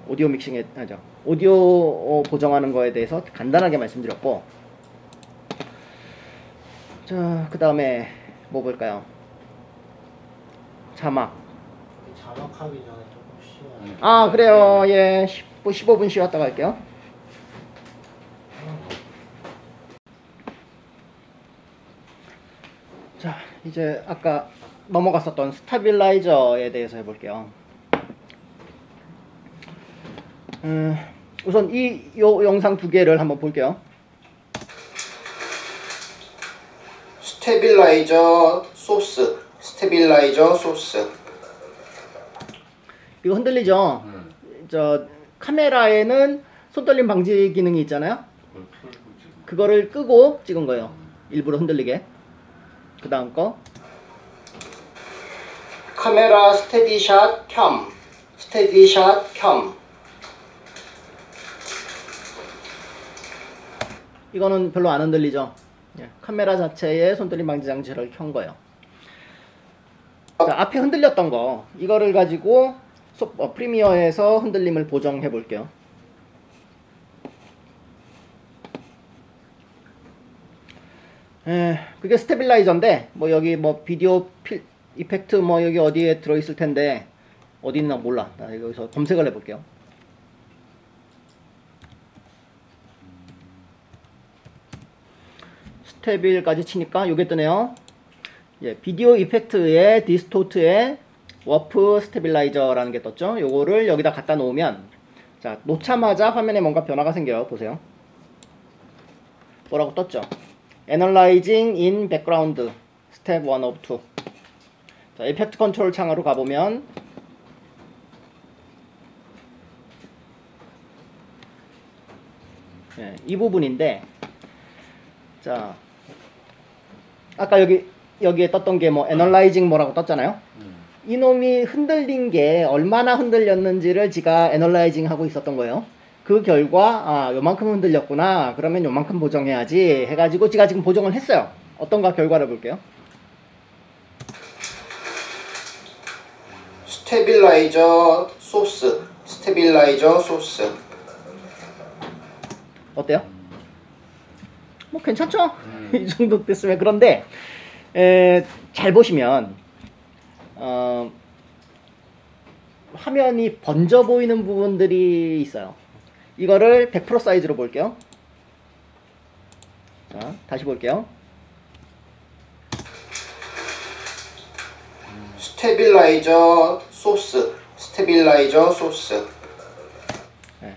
A: 오디오 믹싱에 하죠. 오디오 보정하는 거에 대해서 간단하게 말씀드렸고, 자, 그 다음에 뭐 볼까요? 자막.
C: 자막하기 전에 조금 쉬어야 돼.
A: 아, 그래요. 예, 15분 쉬었다 갈게요. 자, 이제 아까 넘어갔었던 스타빌라이저에 대해서 해볼게요. 우선 요 영상 두 개를 한번 볼게요.
D: 스테빌라이저 소스, 스테빌라이저 소스.
A: 이거 흔들리죠? 저 카메라에는 손떨림 방지 기능이 있잖아요.
E: 그걸 풀고 지금.
A: 그거를 끄고 찍은 거예요. 일부러 흔들리게. 그 다음 거.
D: 카메라 스테디샷 켬, 스테디샷 켬.
A: 이거는 별로 안 흔들리죠. 예, 카메라 자체에 손떨림 방지 장치를 켠 거예요. 자, 앞에 흔들렸던 거 이거를 가지고 프리미어에서 흔들림을 보정해 볼게요. 그게 스테빌라이저인데 뭐 여기 뭐 비디오 이펙트 뭐 여기 어디에 들어 있을 텐데 어디 있나 몰라. 나 여기서 검색을 해 볼게요. 스테빌까지 치니까 요게 뜨네요. 예, 비디오 이펙트에 디스토트에 워프 스테빌라이저라는 게 떴죠. 요거를 여기다 갖다 놓으면 자, 놓자마자 화면에 뭔가 변화가 생겨요. 보세요. 뭐라고 떴죠? Analyzing in background step 1 of 2. 자, 이펙트 컨트롤 창으로 가보면 예, 이 부분인데 자, 아까 여기에 떴던 게 뭐 Analyzing 뭐라고 떴잖아요. 이놈이 흔들린 게 얼마나 흔들렸는지를 지가 애널라이징 하고 있었던 거예요. 그 결과 아, 요만큼 흔들렸구나. 그러면 요만큼 보정해야지 해가지고 지가 지금 보정을 했어요. 어떤가 결과를 볼게요.
D: 스테빌라이저 소스, 스테빌라이저 소스.
A: 어때요? 뭐 괜찮죠? 이 정도 됐으면. 그런데 잘 보시면 화면이 번져 보이는 부분들이 있어요. 이거를 100% 사이즈로 볼게요. 자, 다시 볼게요.
D: 스테빌라이저 소스, 스테빌라이저 소스.
A: 네.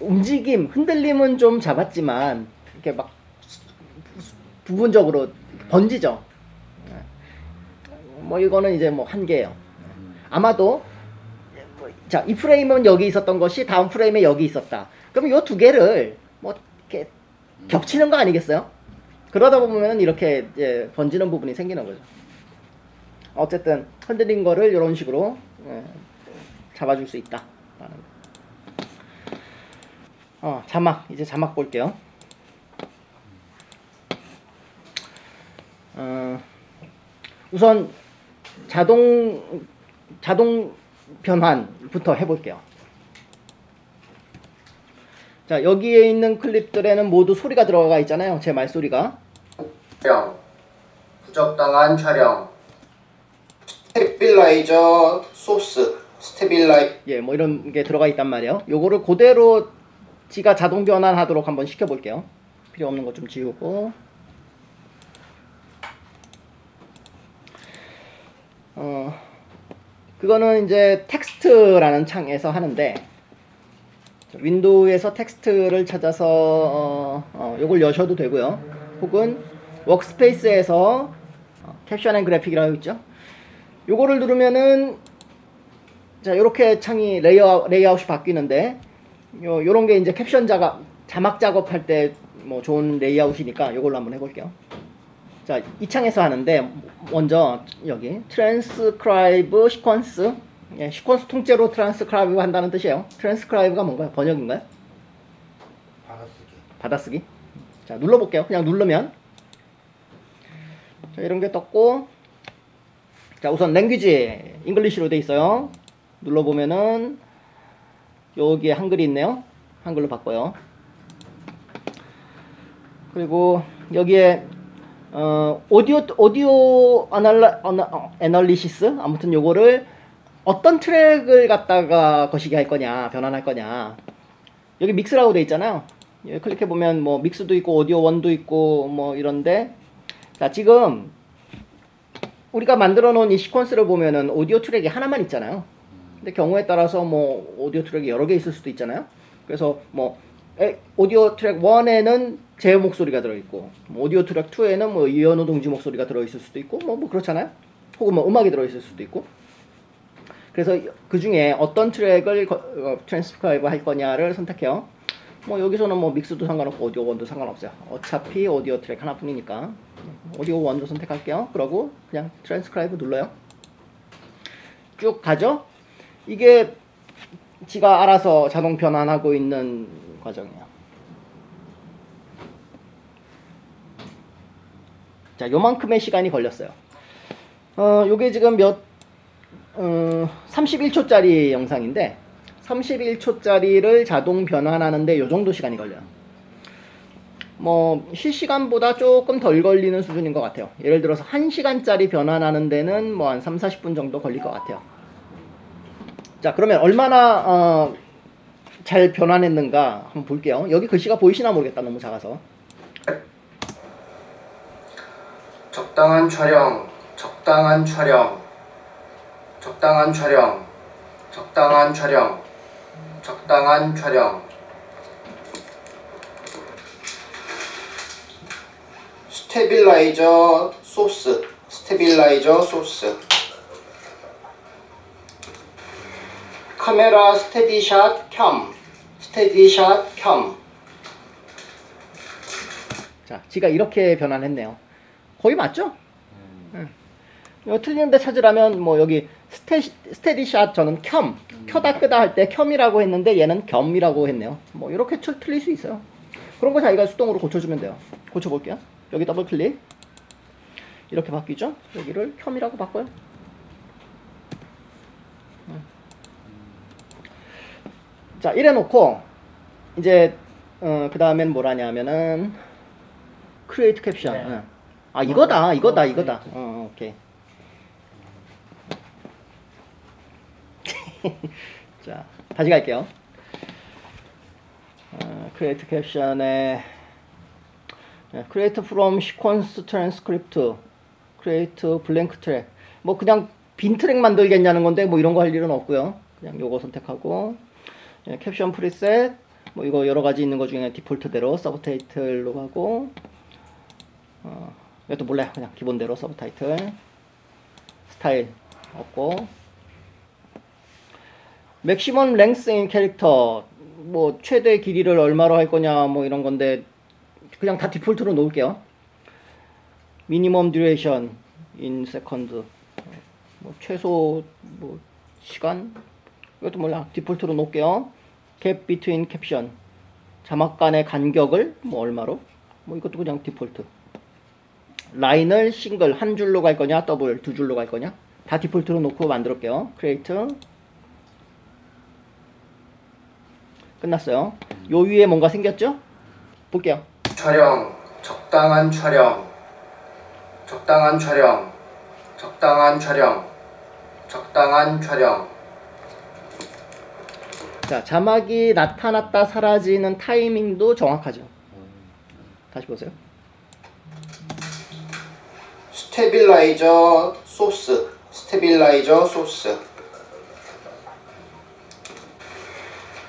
A: 움직임, 흔들림은 좀 잡았지만 이렇게 막 부분적으로 번지죠. 네. 뭐 이거는 이제 뭐 한계예요. 아마도 자, 이 프레임은 여기 있었던 것이 다음 프레임에 여기 있었다. 그럼 이 두 개를 뭐 이렇게 겹치는 거 아니겠어요? 그러다 보면 이렇게 이제 번지는 부분이 생기는 거죠. 어쨌든 흔들린 거를 이런 식으로 잡아줄 수 있다. 자막, 이제 자막 볼게요. 우선 자동 변환부터 해볼게요. 자, 여기에 있는 클립들에는 모두 소리가 들어가 있잖아요. 제 말소리가.
D: 촬영, 부적당한 촬영. 스테빌라이저 소스,
A: 예, 뭐 이런 게 들어가 있단 말이에요. 요거를 그대로 지가 자동 변환하도록 한번 시켜볼게요. 필요 없는 거 좀 지우고. 그거는 이제 텍스트라는 창에서 하는데, 윈도우에서 텍스트를 찾아서 요걸 여셔도 되고요. 혹은 워크스페이스에서 캡션 앤 그래픽이라고 있죠. 요거를 누르면은 자, 요렇게 창이 레이아웃이 바뀌는데, 요런 게 이제 캡션 자막 작업할 때 뭐 좋은 레이아웃이니까 요걸로 한번 해볼게요. 자, 이 창에서 하는데 먼저 여기 트랜스크라이브 시퀀스, 예, 시퀀스 통째로 트랜스크라이브 한다는 뜻이에요. 트랜스크라이브가 뭔가요? 번역인가요? 받아쓰기. 자, 눌러볼게요. 그냥 누르면 자, 이런 게 떴고, 자, 우선 랭귀지 잉글리시로 돼 있어요. 눌러보면은 여기에 한글이 있네요. 한글로 바꿔요. 그리고 여기에 오디오 애널리시스, 아무튼 요거를 어떤 트랙을 갖다가 거시기 할 거냐, 변환할 거냐. 여기 믹스라고 돼 있잖아요. 여기 클릭해 보면 뭐 믹스도 있고 오디오 원도 있고 뭐 이런데, 자 지금 우리가 만들어 놓은 이 시퀀스를 보면은 오디오 트랙이 하나만 있잖아요. 근데 경우에 따라서 뭐 오디오 트랙이 여러 개 있을 수도 있잖아요. 그래서 뭐 오디오 트랙 1에는 제 목소리가 들어있고, 뭐 오디오 트랙 2에는 뭐 이현우 동지 목소리가 들어있을 수도 있고, 뭐 그렇잖아요. 혹은 뭐 음악이 들어있을 수도 있고. 그래서 그 중에 어떤 트랙을 트랜스크라이브 할 거냐를 선택해요. 뭐 여기서는 뭐 믹스도 상관없고 오디오 원도 상관없어요. 어차피 오디오 트랙 하나뿐이니까 오디오 원도 선택할게요. 그러고 그냥 트랜스크라이브 눌러요. 쭉 가죠. 이게 지가 알아서 자동 변환하고 있는 과정이에요. 자, 요만큼의 시간이 걸렸어요. 요게 지금 31초짜리 영상인데 31초짜리를 자동 변환하는데 요 정도 시간이 걸려요. 뭐 실시간보다 조금 덜 걸리는 수준인 것 같아요. 예를 들어서 1시간짜리 변환하는 데는 뭐 한 3-40분 정도 걸릴 것 같아요. 자, 그러면 얼마나 잘 변환했는가 한번 볼게요. 여기 글씨가 보이시나 모르겠다. 너무 작아서.
D: 적당한 촬영, 적당한 촬영, 적당한 촬영, 적당한 촬영, 적당한 촬영. 스테빌라이저 소스, 스테빌라이저 소스. 카메라 스테디샷 켬, 스테디샷 켬.
A: 자, 지가 이렇게 변환했네요. 거의 맞죠? 이거 틀리는데 찾으라면 뭐 여기 스테디샷 저는 켬, 켜다 끄다 할 때 켬이라고 했는데 얘는 겸이라고 했네요. 뭐 이렇게 틀릴 수 있어요. 그런 거 자기가 수동으로 고쳐주면 돼요. 고쳐볼게요. 여기 더블 클릭. 이렇게 바뀌죠? 여기를 켬이라고 바꿔요. 자, 이래 놓고 이제 그 다음엔 뭘 하냐면은 크리에이트 캡션.
C: 네.
A: 아, 이거다. 오케이. 자, 다시 갈게요. 크리에이트 캡션에 create from sequence transcript, create blank track. 뭐 그냥 빈 트랙 만들겠냐는 건데 뭐 이런 거 할 일은 없고요. 그냥 요거 선택하고 캡션 프리셋 뭐 이거 여러 가지 있는 거 중에 디폴트대로 서브타이틀로 가고 이것도 몰라요. 그냥 기본대로 서브타이틀 스타일 없고 맥시멈 랭스 인 캐릭터 뭐 최대 길이를 얼마로 할 거냐 뭐 이런 건데 그냥 다 디폴트로 놓을게요. 미니멈 듀레이션 인 세컨드 뭐 최소 뭐 시간 이것도 몰라. 디폴트로 놓을게요. 갭 비트윈 캡션 자막 간의 간격을 뭐 얼마로 뭐 이것도 그냥 디폴트. 라인을 싱글 한 줄로 갈 거냐 더블 두 줄로 갈 거냐 다 디폴트로 놓고 만들었게요. 크리에이트 끝났어요. 요 위에 뭔가 생겼죠? 볼게요.
D: 촬영, 적당한 촬영, 적당한 촬영, 적당한 촬영, 적당한 촬영.
A: 자, 자막이 나타났다 사라지는 타이밍도 정확하죠. 다시 보세요.
D: 스테빌라이저 소스, 스테빌라이저 소스.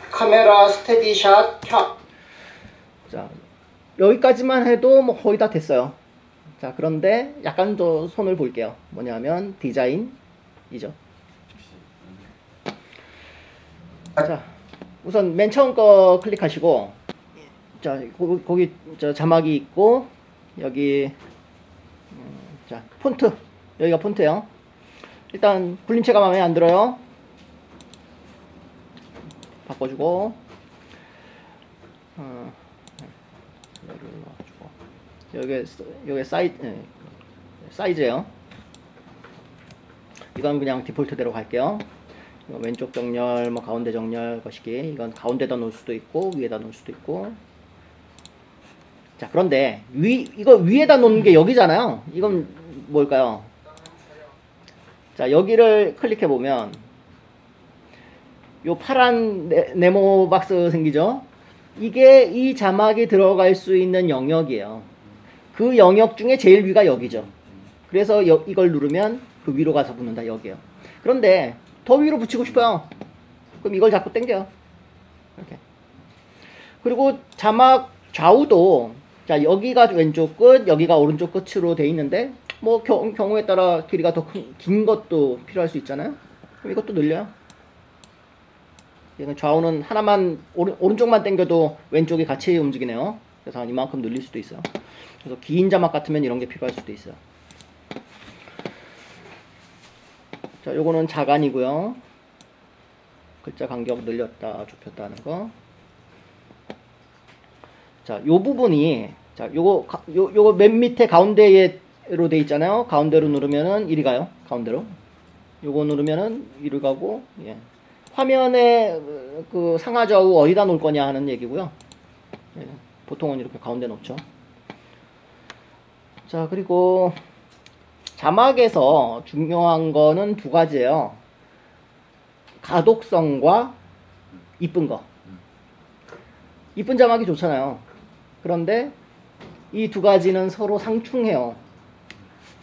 D: 카메라 스테디샷 켬.
A: 자, 여기까지만 해도 뭐 거의 다 됐어요. 자, 그런데 약간 더 손을 볼게요. 뭐냐면 디자인이죠. 자, 우선 맨 처음 거 클릭하시고 자, 거기 저 자막이 있고 여기 자, 폰트. 여기가 폰트예요. 일단 굴림체가 마음에 안 들어요. 바꿔주고 여기를 넣어주고 여기 사이즈예요. 이건 그냥 디폴트대로 갈게요. 왼쪽 정렬, 뭐 가운데 정렬 거시기. 이건 가운데다 놓을 수도 있고 위에다 놓을 수도 있고. 자, 그런데 이거 위에다 놓는 게 여기잖아요. 이건 뭘까요? 자, 여기를 클릭해 보면 요 파란 네모 박스 생기죠? 이게 이 자막이 들어갈 수 있는 영역이에요. 그 영역 중에 제일 위가 여기죠. 그래서 이걸 누르면 그 위로 가서 붙는다, 여기에요. 그런데 더 위로 붙이고 싶어요. 그럼 이걸 자꾸 당겨요. 이렇게. 그리고 자막 좌우도, 자, 여기가 왼쪽 끝, 여기가 오른쪽 끝으로 돼 있는데, 뭐 경우에 따라 길이가 더 긴 것도 필요할 수 있잖아요. 그럼 이것도 늘려요. 좌우는 하나만 오른쪽만 당겨도 왼쪽이 같이 움직이네요. 그래서 한 이만큼 늘릴 수도 있어요. 그래서 긴 자막 같으면 이런 게 필요할 수도 있어요. 자, 요거는 자간이고요. 글자 간격 늘렸다 좁혔다 하는 거. 자, 요 부분이, 자, 요거 맨 밑에 가운데로 돼 있잖아요. 가운데로 누르면은 이리 가요. 가운데로. 요거 누르면은 이리 가고, 예. 화면에 그 상하 좌우 어디다 놓을 거냐 하는 얘기고요. 예. 보통은 이렇게 가운데 놓죠. 자, 그리고 자막에서 중요한 거는 두 가지예요. 가독성과 이쁜 거. 이쁜 자막이 좋잖아요. 그런데 이 두 가지는 서로 상충해요.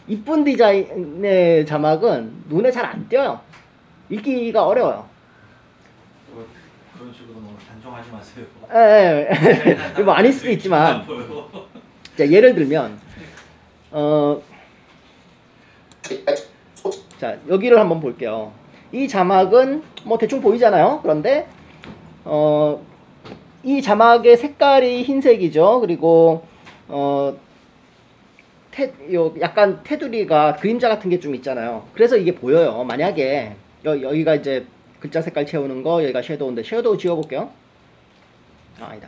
A: 이쁜 디자인의 자막은 눈에 잘 안 띄어요. 읽기가 어려워요.
E: 그런 식으로 너무 단정하지 마세요.
A: 예. 뭐 아닐 수도 있지만, 자, 예를 들면 자, 여기를 한번 볼게요. 이 자막은 뭐 대충 보이잖아요. 그런데 이 자막의 색깔이 흰색이죠. 그리고 약간 테두리가 그림자 같은 게 좀 있잖아요. 그래서 이게 보여요. 만약에 여기가 이제 글자 색깔 채우는 거, 여기가 섀도우인데 섀도우 지워볼게요. 아니다.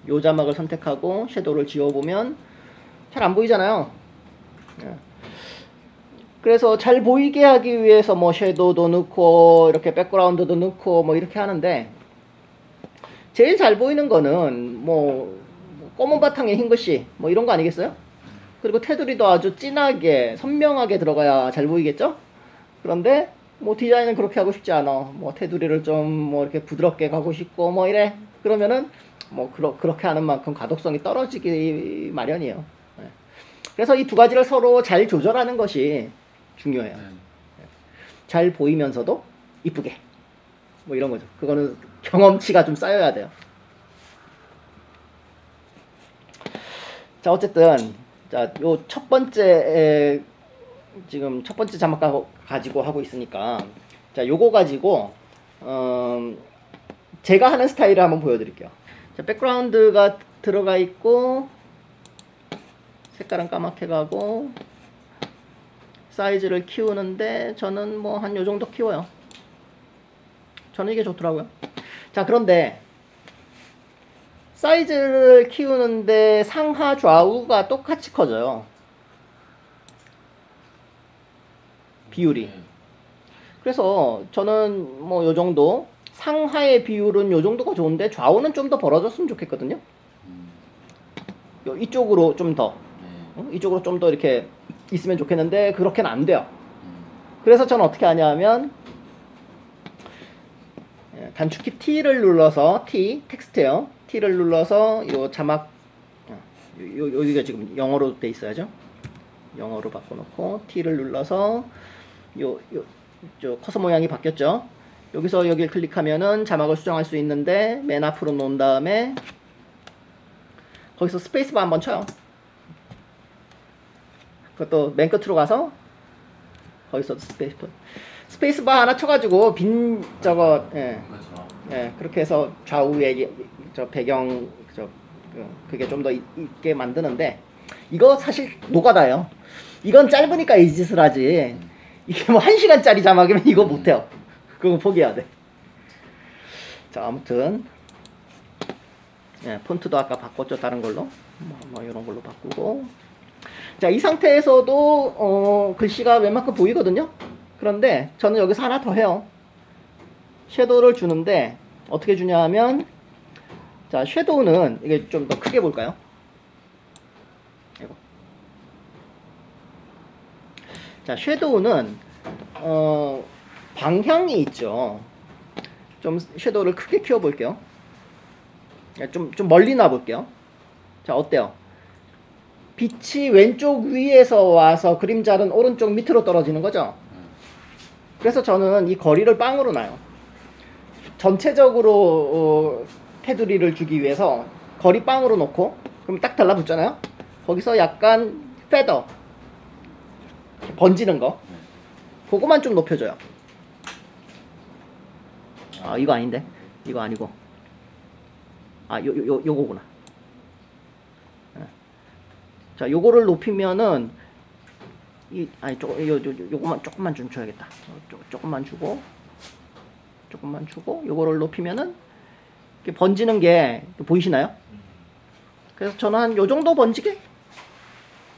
A: 요 자막을 선택하고 섀도우를 지워보면 잘 안 보이잖아요. 그래서 잘 보이게 하기 위해서 뭐 섀도우도 넣고 이렇게 백그라운드도 넣고 뭐 이렇게 하는데, 제일 잘 보이는 거는 뭐 검은 바탕에 흰 글씨 뭐 이런 거 아니겠어요? 그리고 테두리도 아주 진하게 선명하게 들어가야 잘 보이겠죠? 그런데 뭐 디자인은 그렇게 하고 싶지 않아. 뭐 테두리를 좀 뭐 이렇게 부드럽게 가고 싶고 뭐 이래. 그러면은 뭐 그렇게 하는 만큼 가독성이 떨어지기 마련이에요. 네. 그래서 이 두 가지를 서로 잘 조절하는 것이 중요해요. 잘 보이면서도 이쁘게. 뭐 이런 거죠. 그거는 경험치가 좀 쌓여야 돼요. 자, 어쨌든 자, 요 첫 번째 지금 첫 번째 자막 가지고 하고 있으니까, 자, 요거 가지고 제가 하는 스타일을 한번 보여드릴게요. 자, 백그라운드가 들어가 있고 색깔은 까맣게 가고 사이즈를 키우는데 저는 뭐 한 요 정도 키워요. 저는 이게 좋더라고요. 자, 그런데 사이즈를 키우는데 상하 좌우가 똑같이 커져요. 비율이. 그래서 저는 뭐 요 정도, 상하의 비율은 요 정도가 좋은데 좌우는 좀 더 벌어졌으면 좋겠거든요. 이쪽으로 좀 더, 이쪽으로 좀 더 이렇게 있으면 좋겠는데 그렇게는 안 돼요. 그래서 저는 어떻게 하냐면 단축키 T를 눌러서, 텍스트예요. T를 눌러서 요 자막, 여기가 지금 영어로 돼 있어야죠. 영어로 바꿔놓고 T를 눌러서 저 커서 모양이 바뀌었죠. 여기서 여기를 클릭하면은 자막을 수정할 수 있는데 맨 앞으로 놓은 다음에 거기서 스페이스바 한번 쳐요. 그것도 맨 끝으로 가서 거기서 스페이스바 하나 쳐가지고 빈 저거, 그렇게 해서 좌우에 저 배경 그게 좀 더 있게 만드는데, 이거 사실 노가다예요. 이건 짧으니까 이 짓을 하지. 이게 뭐 1시간짜리 자막이면 이거 못해요. 그거 포기해야 돼. 자, 아무튼 폰트도 아까 바꿨죠. 다른 걸로 뭐 이런 걸로 바꾸고. 자, 이 상태에서도 글씨가 웬만큼 보이거든요. 그런데 저는 여기서 하나 더 해요. 섀도우를 주는데 어떻게 주냐 하면, 자, 섀도우는 이게 좀 더 크게 볼까요? 이거. 자, 섀도우는 방향이 있죠. 좀 섀도우를 크게 키워 볼게요. 좀 멀리 놔 볼게요. 자, 어때요? 빛이 왼쪽 위에서 와서 그림자는 오른쪽 밑으로 떨어지는 거죠. 그래서 저는 이 거리를 빵으로 놔요. 전체적으로 테두리를 주기 위해서 거리 빵으로 놓고, 그럼 딱 달라붙잖아요. 거기서 약간 페더 번지는 거, 그거만 좀 높여줘요. 아, 이거 아닌데, 이거 아니고, 아, 요거구나. 자, 요거를 높이면은 아니, 요거만 조금만 좀 줘야겠다. 조금만 주고, 요거를 높이면은 이렇게 번지는 게 보이시나요? 그래서 저는 한 요 정도 번지게,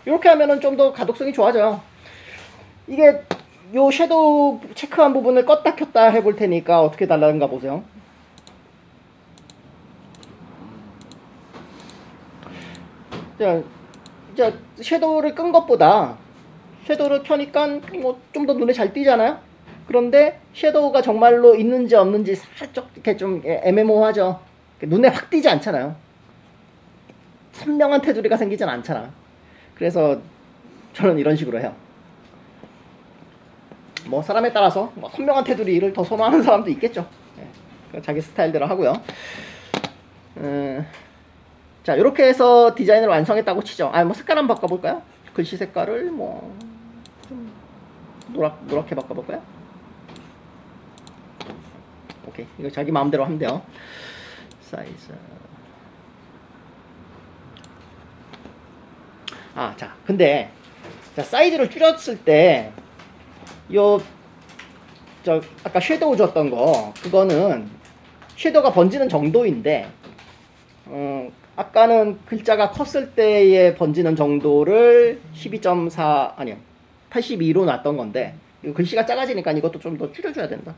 A: 이렇게 하면은 좀 더 가독성이 좋아져요. 이게 요 섀도우 체크한 부분을 껐다 켰다 해볼 테니까 어떻게 달라는가 보세요. 자, 섀도우를 끈 것보다 섀도우를 켜니까 뭐 좀 더 눈에 잘 띄잖아요. 그런데 섀도우가 정말로 있는지 없는지 살짝 이렇게 좀 애매모호하죠. 눈에 확 띄지 않잖아요. 선명한 테두리가 생기진 않잖아. 그래서 저는 이런 식으로 해요. 뭐 사람에 따라서 뭐 선명한 테두리를 더 선호하는 사람도 있겠죠. 자기 스타일대로 하고요. 자, 이렇게 해서 디자인을 완성했다고 치죠. 뭐 색깔 한번 바꿔볼까요? 글씨 색깔을 뭐 좀 노랗게 바꿔볼까요? 오케이, 이거 자기 마음대로 하면 돼요. 사이즈. 자, 근데 자, 사이즈를 줄였을 때 아까 섀도우 줬던 거, 그거는 섀도우가 번지는 정도인데, 아까는 글자가 컸을 때의 번지는 정도를 12.4 아니요 82로 놨던 건데, 이거 글씨가 작아지니까 이것도 좀 더 줄여줘야 된다.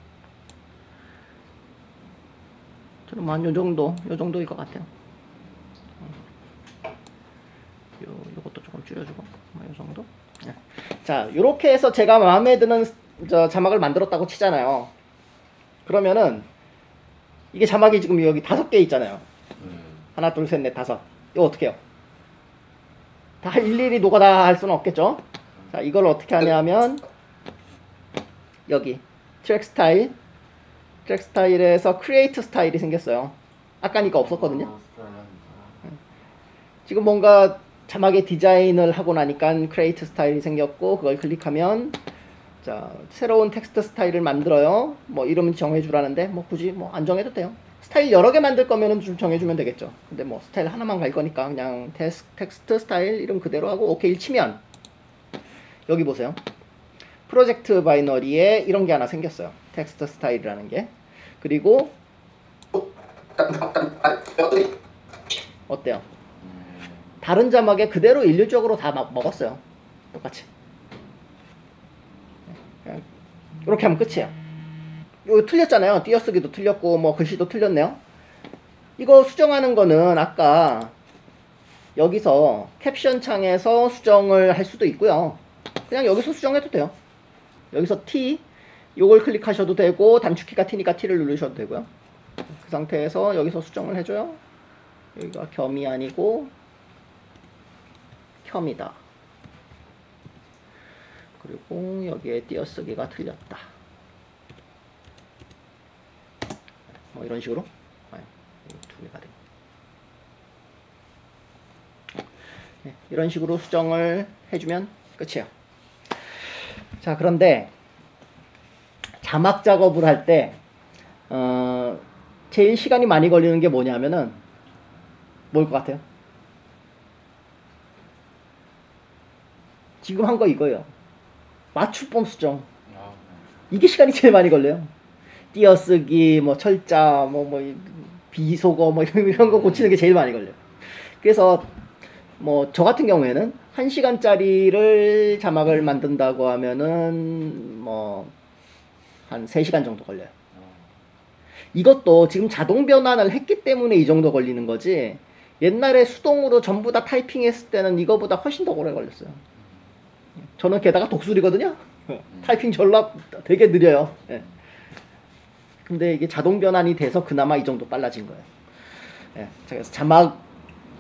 A: 저는 한 요 정도일 것 같아요. 요것도 조금 줄여주고, 요 정도. 자, 요렇게 해서 제가 마음에 드는 자막을 만들었다고 치잖아요. 그러면은 이게 자막이 지금 여기 5개 있잖아요. 하나, 둘, 셋, 넷, 5. 이거 어떻게 해요? 다 일일이 노가다 할 수는 없겠죠? 자, 이걸 어떻게 하냐면, 여기, 트랙 스타일에서 크리에이트 스타일이 생겼어요. 아까니까 없었거든요. 지금 뭔가 자막의 디자인을 하고 나니까 크리에이트 스타일이 생겼고, 그걸 클릭하면, 자, 새로운 텍스트 스타일을 만들어요. 뭐, 이름 정해주라는데, 뭐, 굳이 뭐, 안 정해도 돼요. 스타일 여러 개 만들 거면은 좀 정해주면 되겠죠. 근데 뭐 스타일 하나만 갈 거니까 그냥 텍스트 스타일 이름 그대로 하고 오케이를 치면, 여기 보세요. 프로젝트 바이너리에 이런 게 하나 생겼어요. 텍스트 스타일이라는 게. 그리고 어때요? 다른 자막에 그대로 일률적으로 다 먹었어요. 똑같이. 이렇게 하면 끝이에요. 이거 틀렸잖아요. 띄어쓰기도 틀렸고 뭐 글씨도 틀렸네요. 이거 수정하는 거는 아까 여기서 캡션 창에서 수정을 할 수도 있고요. 그냥 여기서 수정해도 돼요. 여기서 T 요걸 클릭하셔도 되고, 단축키가 T니까 T를 누르셔도 되고요. 그 상태에서 여기서 수정을 해줘요. 여기가 겸이 아니고 켬이다. 그리고 여기에 띄어쓰기가 틀렸다. 뭐 이런 식으로 두 개가 돼요. 이런 식으로 수정을 해주면 끝이에요. 자, 그런데 자막 작업을 할 때 제일 시간이 많이 걸리는 게 뭐냐면은 뭘 것 같아요? 지금 한 거 이거예요. 맞춤법 수정. 이게 시간이 제일 많이 걸려요. 띄어쓰기, 뭐 철자, 뭐 비속어, 뭐 이런 거 고치는 게 제일 많이 걸려요. 그래서 뭐 저 같은 경우에는 1시간짜리를 자막을 만든다고 하면은 뭐 한 3시간 정도 걸려요. 이것도 지금 자동 변환을 했기 때문에 이 정도 걸리는 거지, 옛날에 수동으로 전부 다 타이핑했을 때는 이거보다 훨씬 더 오래 걸렸어요. 저는 게다가 독수리거든요. 타이핑 전라 되게 느려요. 예. 근데 이게 자동 변환이 돼서 그나마 이 정도 빨라진 거예요. 예. 그래서 자막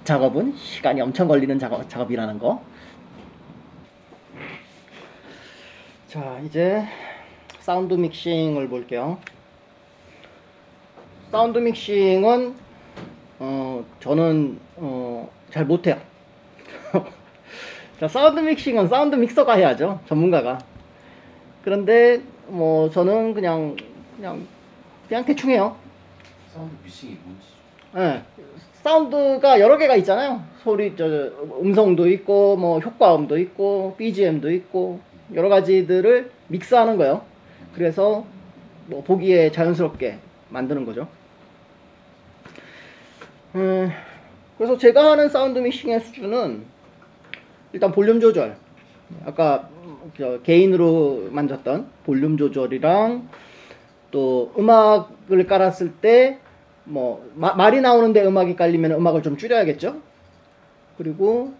A: 작업은 시간이 엄청 걸리는 작업이라는 거. 자, 이제 사운드 믹싱을 볼게요. 사운드 믹싱은 저는 잘 못해요. 자, 사운드 믹싱은 사운드 믹서가 해야죠, 전문가가. 그런데 뭐 저는 그냥 대충 해요.
E: 사운드 믹싱이 뭔지.
A: 예. 사운드가 여러 개가 있잖아요. 소리, 음성도 있고, 뭐 효과음도 있고, BGM도 있고, 여러 가지들을 믹스하는 거예요. 그래서 뭐 보기에 자연스럽게 만드는 거죠. 그래서 제가 하는 사운드 믹싱의 수준은 일단 볼륨 조절, 아까 개인으로 만졌던 볼륨 조절이랑, 또 음악을 깔았을 때 뭐 말이 나오는데 음악이 깔리면 음악을 좀 줄여야겠죠. 그리고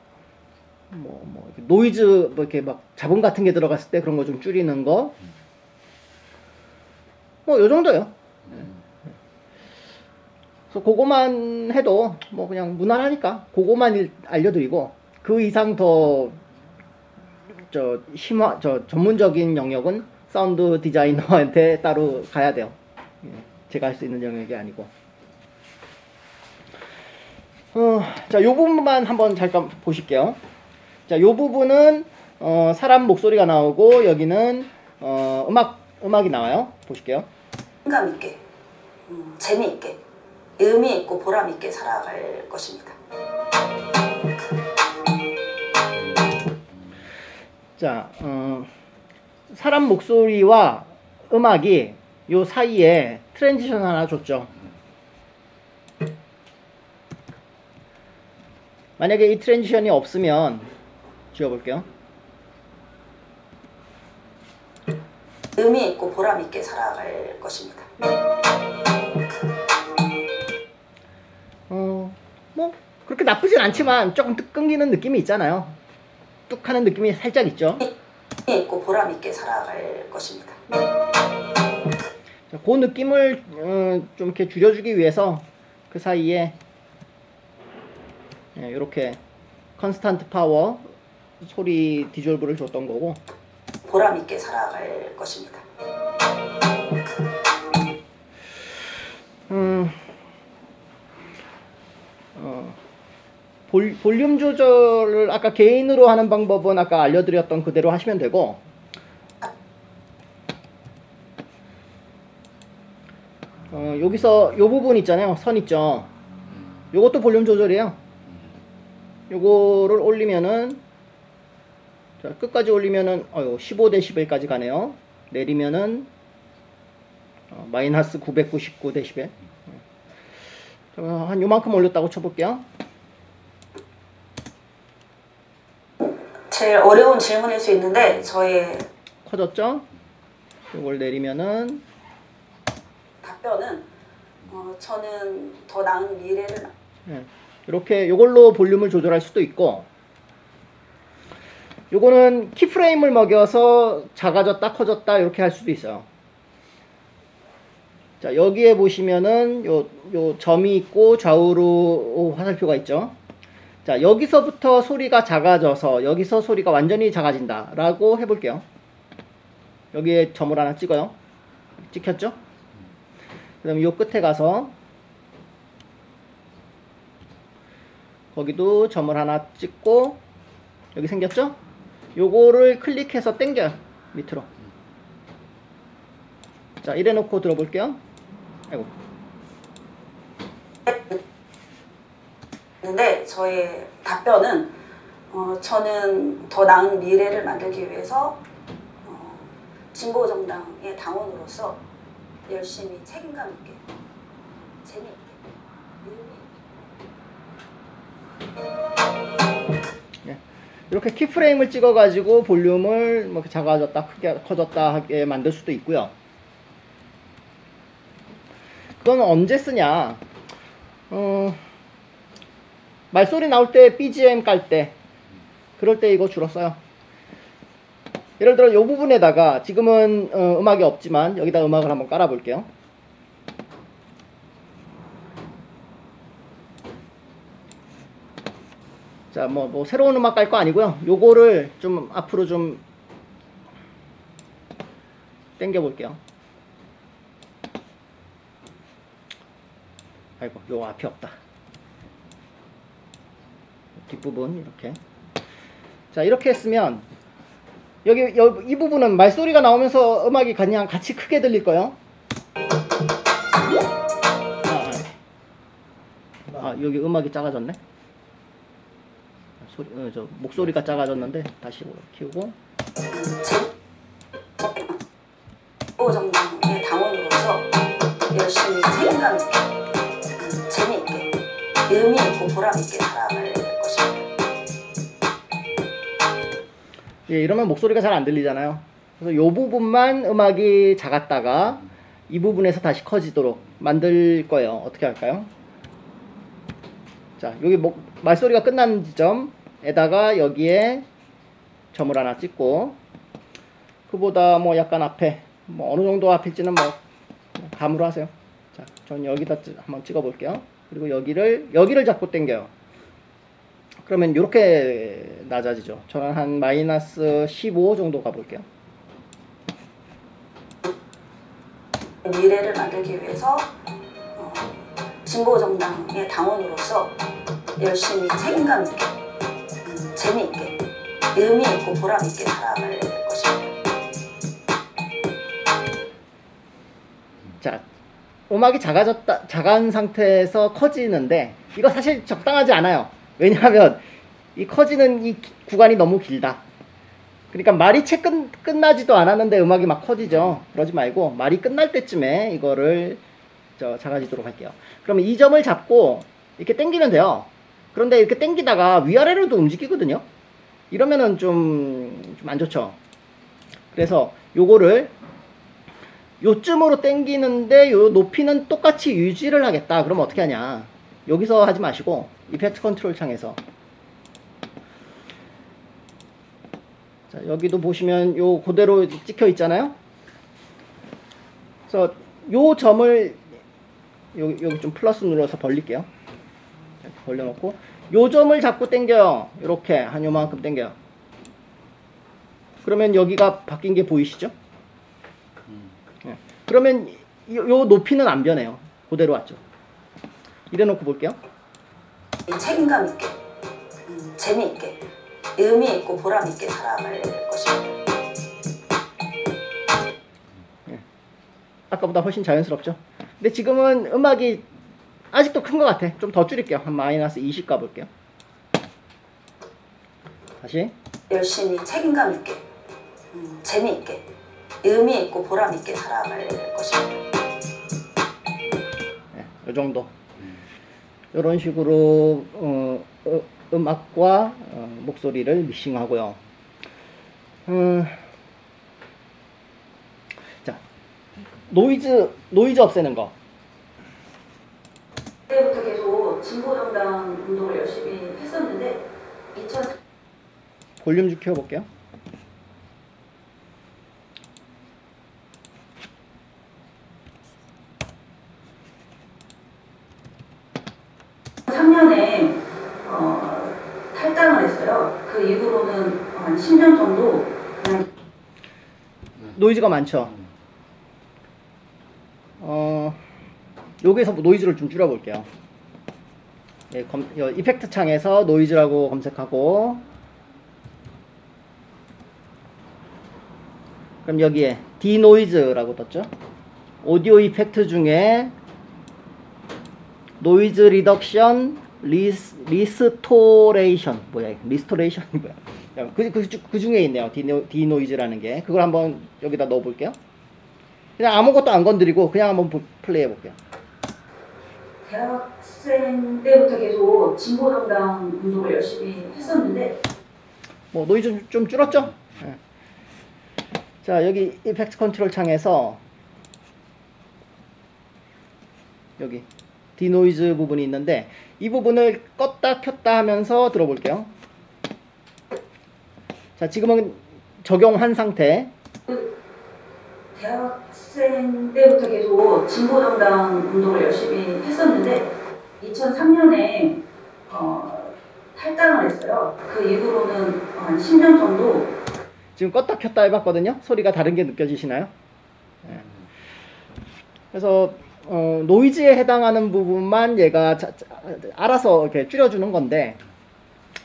A: 뭐 노이즈, 뭐 이렇게 막 잡음 같은 게 들어갔을 때 그런 거 좀 줄이는 거, 뭐 요 정도요. 그래서 그거만 해도 뭐 그냥 무난하니까 그거만 알려드리고, 그 이상 더 전문적인 영역은 사운드 디자이너한테 따로 가야 돼요. 제가 할 수 있는 영역이 아니고. 자, 요 부분만 한번 잠깐 보실게요. 자, 요 부분은 사람 목소리가 나오고, 여기는 음악이 나와요. 보실게요.
B: 책임감 있게, 재미있게, 의미 있고 보람 있게 살아갈 것입니다.
A: 자, 사람 목소리와 음악이 요 사이에 트랜지션 하나 줬죠. 만약에 이 트랜지션이 없으면 지워볼게요.
B: 의미 있고 보람 있게 살아갈 것입니다.
A: 뭐 그렇게 나쁘진 않지만 조금 뚝 끊기는 느낌이 있잖아요. 뚝 하는 느낌이 살짝 있죠.
B: 의미 있고 보람 있게 살아갈 것입니다.
A: 자, 그 느낌을 좀 이렇게 줄여주기 위해서 그 사이에 이렇게 컨스탄트 파워 소리 디졸브를 줬던 거고,
B: 보람 있게 살아갈 것입니다.
A: 볼륨 조절을 아까 개인으로 하는 방법은 아까 알려드렸던 그대로 하시면 되고, 여기서 요 부분 있잖아요, 선 있죠. 요것도 볼륨 조절이에요. 요거를 올리면은, 자, 끝까지 올리면은 15dB까지 가네요. 내리면은 마이너스 999dB. 한 요만큼 올렸다고 쳐볼게요.
B: 제일 어려운 질문일 수 있는데 저의
A: 커졌죠? 요걸 내리면은
B: 답변은 저는 더 나은 미래를
A: 이렇게 요걸로 볼륨을 조절할 수도 있고, 요거는 키프레임을 먹여서 작아졌다 커졌다 이렇게 할 수도 있어요. 자, 여기에 보시면은 요 점이 있고 좌우로 화살표가 있죠. 자, 여기서부터 소리가 작아져서 여기서 소리가 완전히 작아진다 라고 해볼게요. 여기에 점을 하나 찍어요. 찍혔죠? 그 다음에 요 끝에 가서 거기도 점을 하나 찍고, 여기 생겼죠? 요거를 클릭해서 당겨요, 밑으로. 자, 이래 놓고 들어볼게요. 아이고.
B: 근데 저의 답변은 저는 더 나은 미래를 만들기 위해서 진보정당의 당원으로서 열심히 책임감 있게, 재미있게, 의미 있게
A: 이렇게 키프레임을 찍어가지고 볼륨을 뭐 작아졌다, 크게 커졌다 하게 만들 수도 있고요. 그건 언제 쓰냐? 말소리 나올 때 BGM 깔 때, 그럴 때 이거 주로 써요. 예를 들어 이 부분에다가 지금은 음악이 없지만 여기다 음악을 한번 깔아 볼게요. 자, 뭐 새로운 음악 깔 거 아니고요. 요거를 좀 앞으로 좀 당겨 볼게요. 아이고, 요 앞이 없다. 뒷부분 이렇게. 자, 이렇게 했으면 여기 이 부분은 말소리가 나오면서 음악이 그냥 같이 크게 들릴 거예요. 여기 음악이 작아졌네. 저 목소리가 작아졌는데 다시 키우고.
B: 정당의 당원으로서 열심히 책임감 있게, 재미있게, 의미 있고 보람 있게 살아갈 것입니다.
A: 예, 이러면 목소리가 잘 안 들리잖아요. 그래서 이 부분만 음악이 작았다가 이 부분에서 다시 커지도록 만들 거예요. 어떻게 할까요? 자, 여기 말소리가 끝난 지점에다가 여기에 점을 하나 찍고, 그보다 뭐 약간 앞에, 뭐 어느 정도 앞일지는 뭐 감으로 하세요. 자, 전 여기다 한번 찍어 볼게요. 그리고 여기를 잡고 당겨요. 그러면 이렇게 낮아지죠. 저는 한 마이너스 15 정도 가볼게요.
B: 미래를 만들기 위해서 진보정당의 당원으로서 열심히 책임감 있게, 재미있게, 의미 있고 보람 있게 살아갈 것입니다.
A: 자, 음악이 작은 상태에서 커지는데 이거 사실 적당하지 않아요. 왜냐하면 이 커지는 이 구간이 너무 길다. 그러니까 말이 채 끝나지도 않았는데 음악이 막 커지죠. 그러지 말고 말이 끝날 때쯤에 이거를 작아지도록 할게요. 그러면 이 점을 잡고 이렇게 당기면 돼요. 그런데 이렇게 당기다가 위아래로도 움직이거든요. 이러면은 좀 안 좋죠. 그래서 요거를 요쯤으로 당기는데 요 높이는 똑같이 유지를 하겠다. 그러면 어떻게 하냐? 여기서 하지 마시고 이펙트 컨트롤 창에서, 자, 여기도 보시면 요 그대로 찍혀 있잖아요. 그래서 요 점을 여기 좀 플러스 눌러서 벌릴게요. 이렇게 벌려놓고 요 점을 잡고 당겨요. 이렇게 한 요만큼 당겨요. 그러면 여기가 바뀐 게 보이시죠? 네. 그러면 요 높이는 안 변해요. 그대로 왔죠. 이래놓고 볼게요.
B: 책임감 있게, 재미있게, 의미 있고 보람 있게 살아갈 것입니다.
A: 네. 아까보다 훨씬 자연스럽죠? 근데 지금은 음악이 아직도 큰 것 같아. 좀 더 줄일게요. 한 마이너스 20 가볼게요. 다시.
B: 열심히 책임감 있게, 재미있게, 의미 있고 보람 있게 살아갈 것입니다.
A: 네, 이 정도. 이런 식으로 음악과 목소리를 믹싱하고요. 자, 노이즈 없애는 거.
B: 그때부터 계속 진보정당 운동을 열심히 했었는데
A: 볼륨 좀 키워볼게요.
B: 탈당을 했어요. 그 이후로는 한 10년 정도 그냥
A: 노이즈가 많죠. 여기서 노이즈를 좀 줄여볼게요. 예, 이펙트 창에서 노이즈라고 검색하고, 그럼 여기에 디노이즈라고 떴죠. 오디오 이펙트 중에 노이즈 리덕션 리스토레이션 리스토레이션이 뭐야? 그 중에 있네요. 디노이즈라는 게. 그걸 한번 여기다 넣어 볼게요. 그냥 아무것도 안 건드리고 그냥 한번 플레이 해 볼게요.
B: 대학생 대학생 때부터 계속 진보정당 운동을 열심히 했었는데
A: 뭐 노이즈 좀 줄었죠? 예. 자, 여기 이펙트 컨트롤 창에서 여기 디노이즈 부분이 있는데 이 부분을 껐다 켰다 하면서 들어볼게요. 자, 지금은 적용한 상태.
B: 대학생 때부터 계속 진보정당 운동을 열심히 했었는데 2003년에 탈당을 했어요. 그 이후로는 한 10년 정도
A: 지금 껐다 켰다 해봤거든요. 소리가 다른 게 느껴지시나요? 예. 그래서 노이즈에 해당하는 부분만 얘가 알아서 이렇게 줄여주는 건데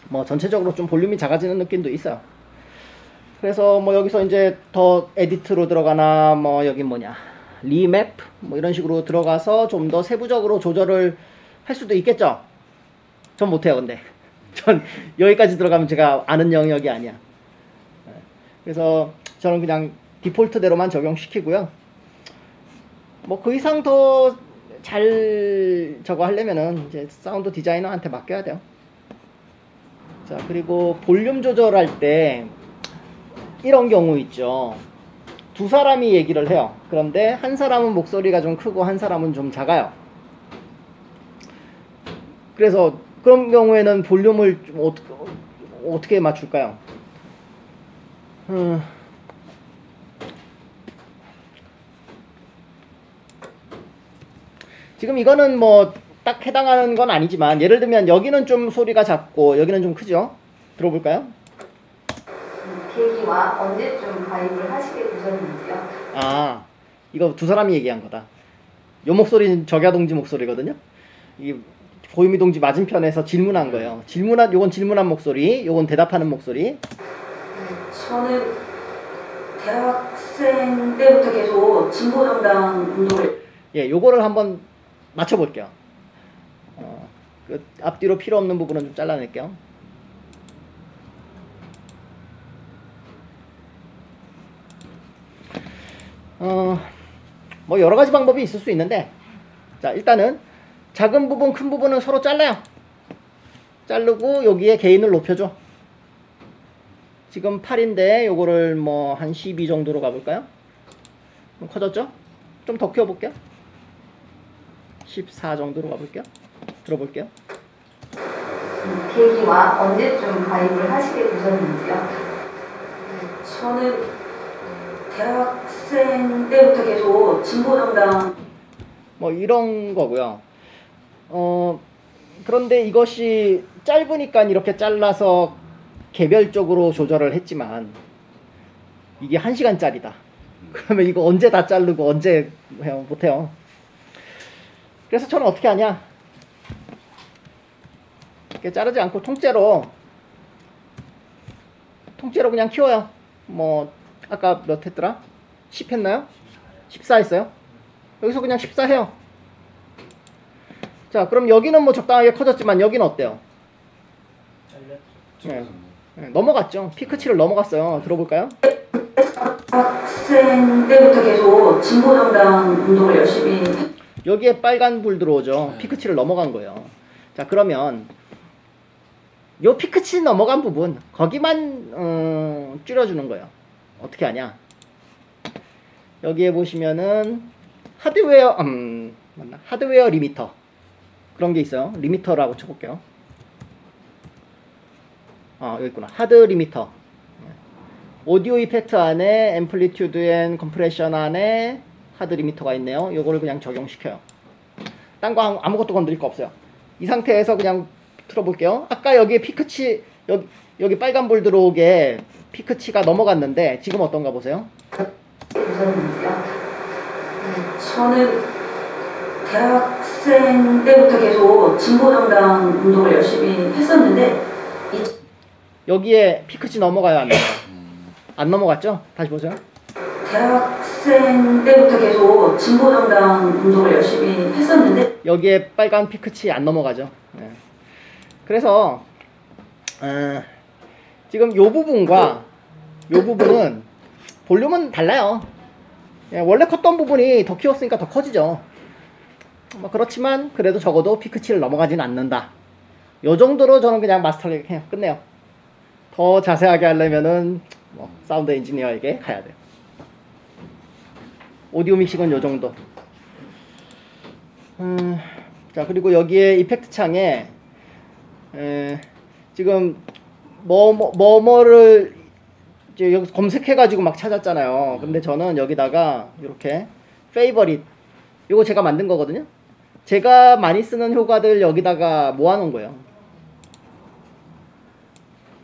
A: 뭐 전체적으로 좀 볼륨이 작아지는 느낌도 있어요. 그래서 뭐 여기서 이제 더 에디트로 들어가나 뭐 여기 뭐냐 리맵 뭐 이런 식으로 들어가서 좀 더 세부적으로 조절을 할 수도 있겠죠. 전 못해요. 근데 전 여기까지 들어가면 제가 아는 영역이 아니야. 그래서 저는 그냥 디폴트대로만 적용시키고요. 뭐 그 이상 더 잘 저거 하려면은 이제 사운드 디자이너한테 맡겨야 돼요. 자, 그리고 볼륨 조절할 때 이런 경우 있죠. 두 사람이 얘기를 해요. 그런데 한 사람은 목소리가 좀 크고 한 사람은 좀 작아요. 그래서 그런 경우에는 볼륨을 좀 어떻게 맞출까요? 지금 이거는 뭐 딱 해당하는 건 아니지만 예를 들면 여기는 좀 소리가 작고 여기는 좀 크죠? 들어볼까요?
B: 계기와 언제쯤 가입을 하시게 되셨는지요?
A: 아, 이거 두 사람이 얘기한 거다. 요 목소리는 적야동지 목소리거든요. 이 보유미 동지 맞은편에서 질문한 거예요. 요건 질문한 목소리, 요건 대답하는 목소리.
B: 저는 대학생 때부터 계속 진보정당 운동을
A: 예, 요거를 한번 맞춰볼게요. 그 앞뒤로 필요 없는 부분은 좀 잘라낼게요. 뭐 여러 가지 방법이 있을 수 있는데, 자, 일단은 작은 부분, 큰 부분은 서로 잘라요. 자르고 여기에 게인을 높여줘. 지금 8인데 요거를 뭐 한 12 정도로 가볼까요? 좀 커졌죠? 좀 더 키워볼게요. 14 정도로 가볼게요. 들어볼게요.
B: 계기와 언제쯤 가입을 하시게 되셨는지요? 저는 대학생 때부터 계속 진보정당
A: 뭐 이런 거고요. 그런데 이것이 짧으니까 이렇게 잘라서 개별적으로 조절을 했지만 이게 1시간짜리다. 그러면 이거 언제 다 자르고 언제 해요? 못해요. 그래서 저는 어떻게 하냐, 이렇게 자르지 않고 통째로 그냥 키워요. 뭐 아까 몇 했더라? 10 했나요? 14 했어요. 여기서 그냥 14 해요. 자, 그럼 여기는 뭐 적당하게 커졌지만 여기는 어때요? 네. 네, 넘어갔죠. 피크치를 넘어갔어요. 들어볼까요?
B: 학생 때부터 계속 진보정당 운동을 열심히
A: 여기에 빨간 불 들어오죠. 피크치를 넘어간 거예요. 자, 그러면 요 피크치 넘어간 부분 거기만 줄여주는 거예요. 어떻게 하냐, 여기에 보시면은 하드웨어 맞나? 하드웨어 리미터 그런 게 있어요. 리미터라고 쳐볼게요. 여기 있구나. 하드 리미터. 오디오 이펙트 안에 앰플리튜드 앤 컴프레션 안에 하드 리미터가 있네요. 요거를 그냥 적용시켜요. 딴 거 아무것도 건드릴 거 없어요. 이 상태에서 그냥 틀어볼게요. 아까 여기에 피크치, 여기 빨간 불 들어오게 피크치가 넘어갔는데 지금 어떤가 보세요.
B: 저는 대학생 때부터 계속 진보정당 운동을 열심히 했었는데
A: 여기에 피크치 넘어가요, 안 넘어가요? 안 넘어갔죠? 다시 보세요.
B: 대학생 때부터 계속 진보정당 운동을 열심히 했었는데
A: 여기에 빨간 피크치 안 넘어가죠. 네. 그래서 지금 요 부분과 요 부분은 볼륨은 달라요. 예, 원래 컸던 부분이 더 키웠으니까 더 커지죠. 뭐 그렇지만 그래도 적어도 피크 7을 넘어가진 않는다. 요 정도로 저는 그냥 마스터를 그냥 끝내요. 더 자세하게 하려면은 뭐 사운드 엔지니어에게 가야 돼요. 오디오 믹싱은 요 정도. 자, 그리고 여기에 이펙트 창에 지금 뭐를 이제 여기 검색해가지고 막 찾았잖아요. 근데 저는 여기다가 이렇게 페이버릿 이거 제가 만든 거거든요. 제가 많이 쓰는 효과들 여기다가 모아놓은 거예요.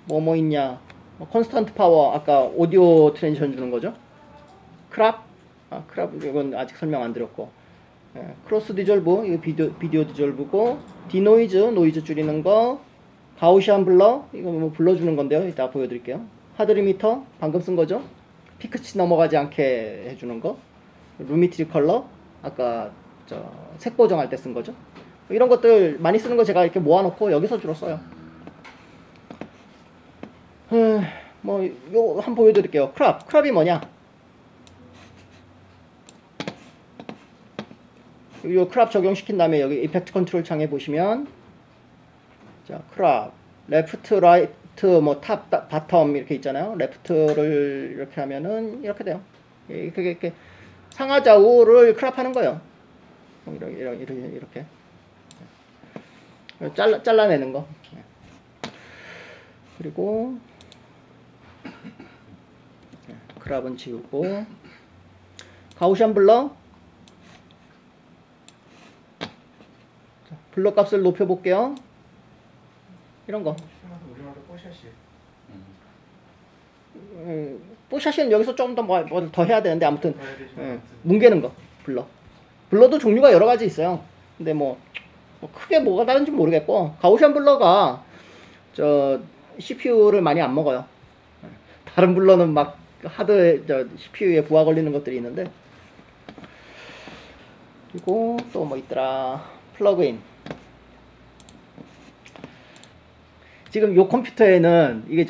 A: 뭐 있냐? 컨스턴트 파워 아까 오디오 트랜지션 주는 거죠. 크랍 크랍 이건 아직 설명 안 드렸고, 크로스 디졸브 이거 비디오 디졸브고, 디노이즈 노이즈 줄이는 거, 가우시안 블러 이거 뭐 불러주는 건데요. 이따 보여드릴게요. 하드 리미터 방금 쓴 거죠. 피크치 넘어가지 않게 해주는 거, 루미트리 컬러 아까 색 보정할 때 쓴 거죠. 이런 것들 많이 쓰는 거 제가 이렇게 모아놓고 여기서 주로 써요. 뭐 요 한번 보여드릴게요. 크랍이 뭐냐? 요 크랍 적용시킨 다음에 여기 이펙트 컨트롤 창에 보시면, 자, 크랍 레프트 라이트 뭐 탑 바텀 이렇게 있잖아요. 레프트를 이렇게 하면은 이렇게 돼요. 이렇게 상하좌우를 크랍하는 거예요. 이렇게 잘라내는 거. 그리고 크랍은 지우고, 가우시안 블러 블러 값을 높여볼게요. 이런 거. 뽀샤시는 여기서 좀 더 뭐 더 해야 되는데, 아무튼 뭉개는 거. 블러도 종류가 여러 가지 있어요. 근데 뭐 크게 뭐가 다른지 모르겠고, 가우시안 블러가 CPU를 많이 안 먹어요. 다른 블러는 막 하드 CPU에 부하 걸리는 것들이 있는데. 그리고 또 뭐 있더라. 플러그인. 지금 요 컴퓨터에는 이게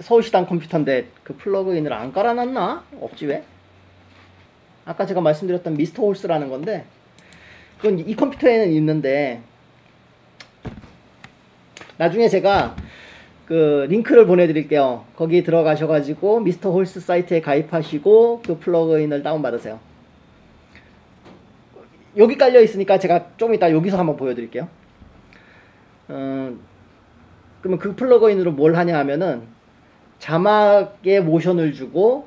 A: 서울시당 컴퓨터인데 그 플러그인을 안 깔아놨나? 없지 왜? 아까 제가 말씀드렸던 미스터 홀스라는 건데, 그건 이 컴퓨터에는 있는데, 나중에 제가 그 링크를 보내드릴게요. 거기 들어가셔가지고 미스터 홀스 사이트에 가입하시고 그 플러그인을 다운받으세요. 여기 깔려 있으니까 제가 좀 이따 여기서 한번 보여드릴게요. 그러면 그 플러그인으로 뭘 하냐 하면은, 자막에 모션을 주고,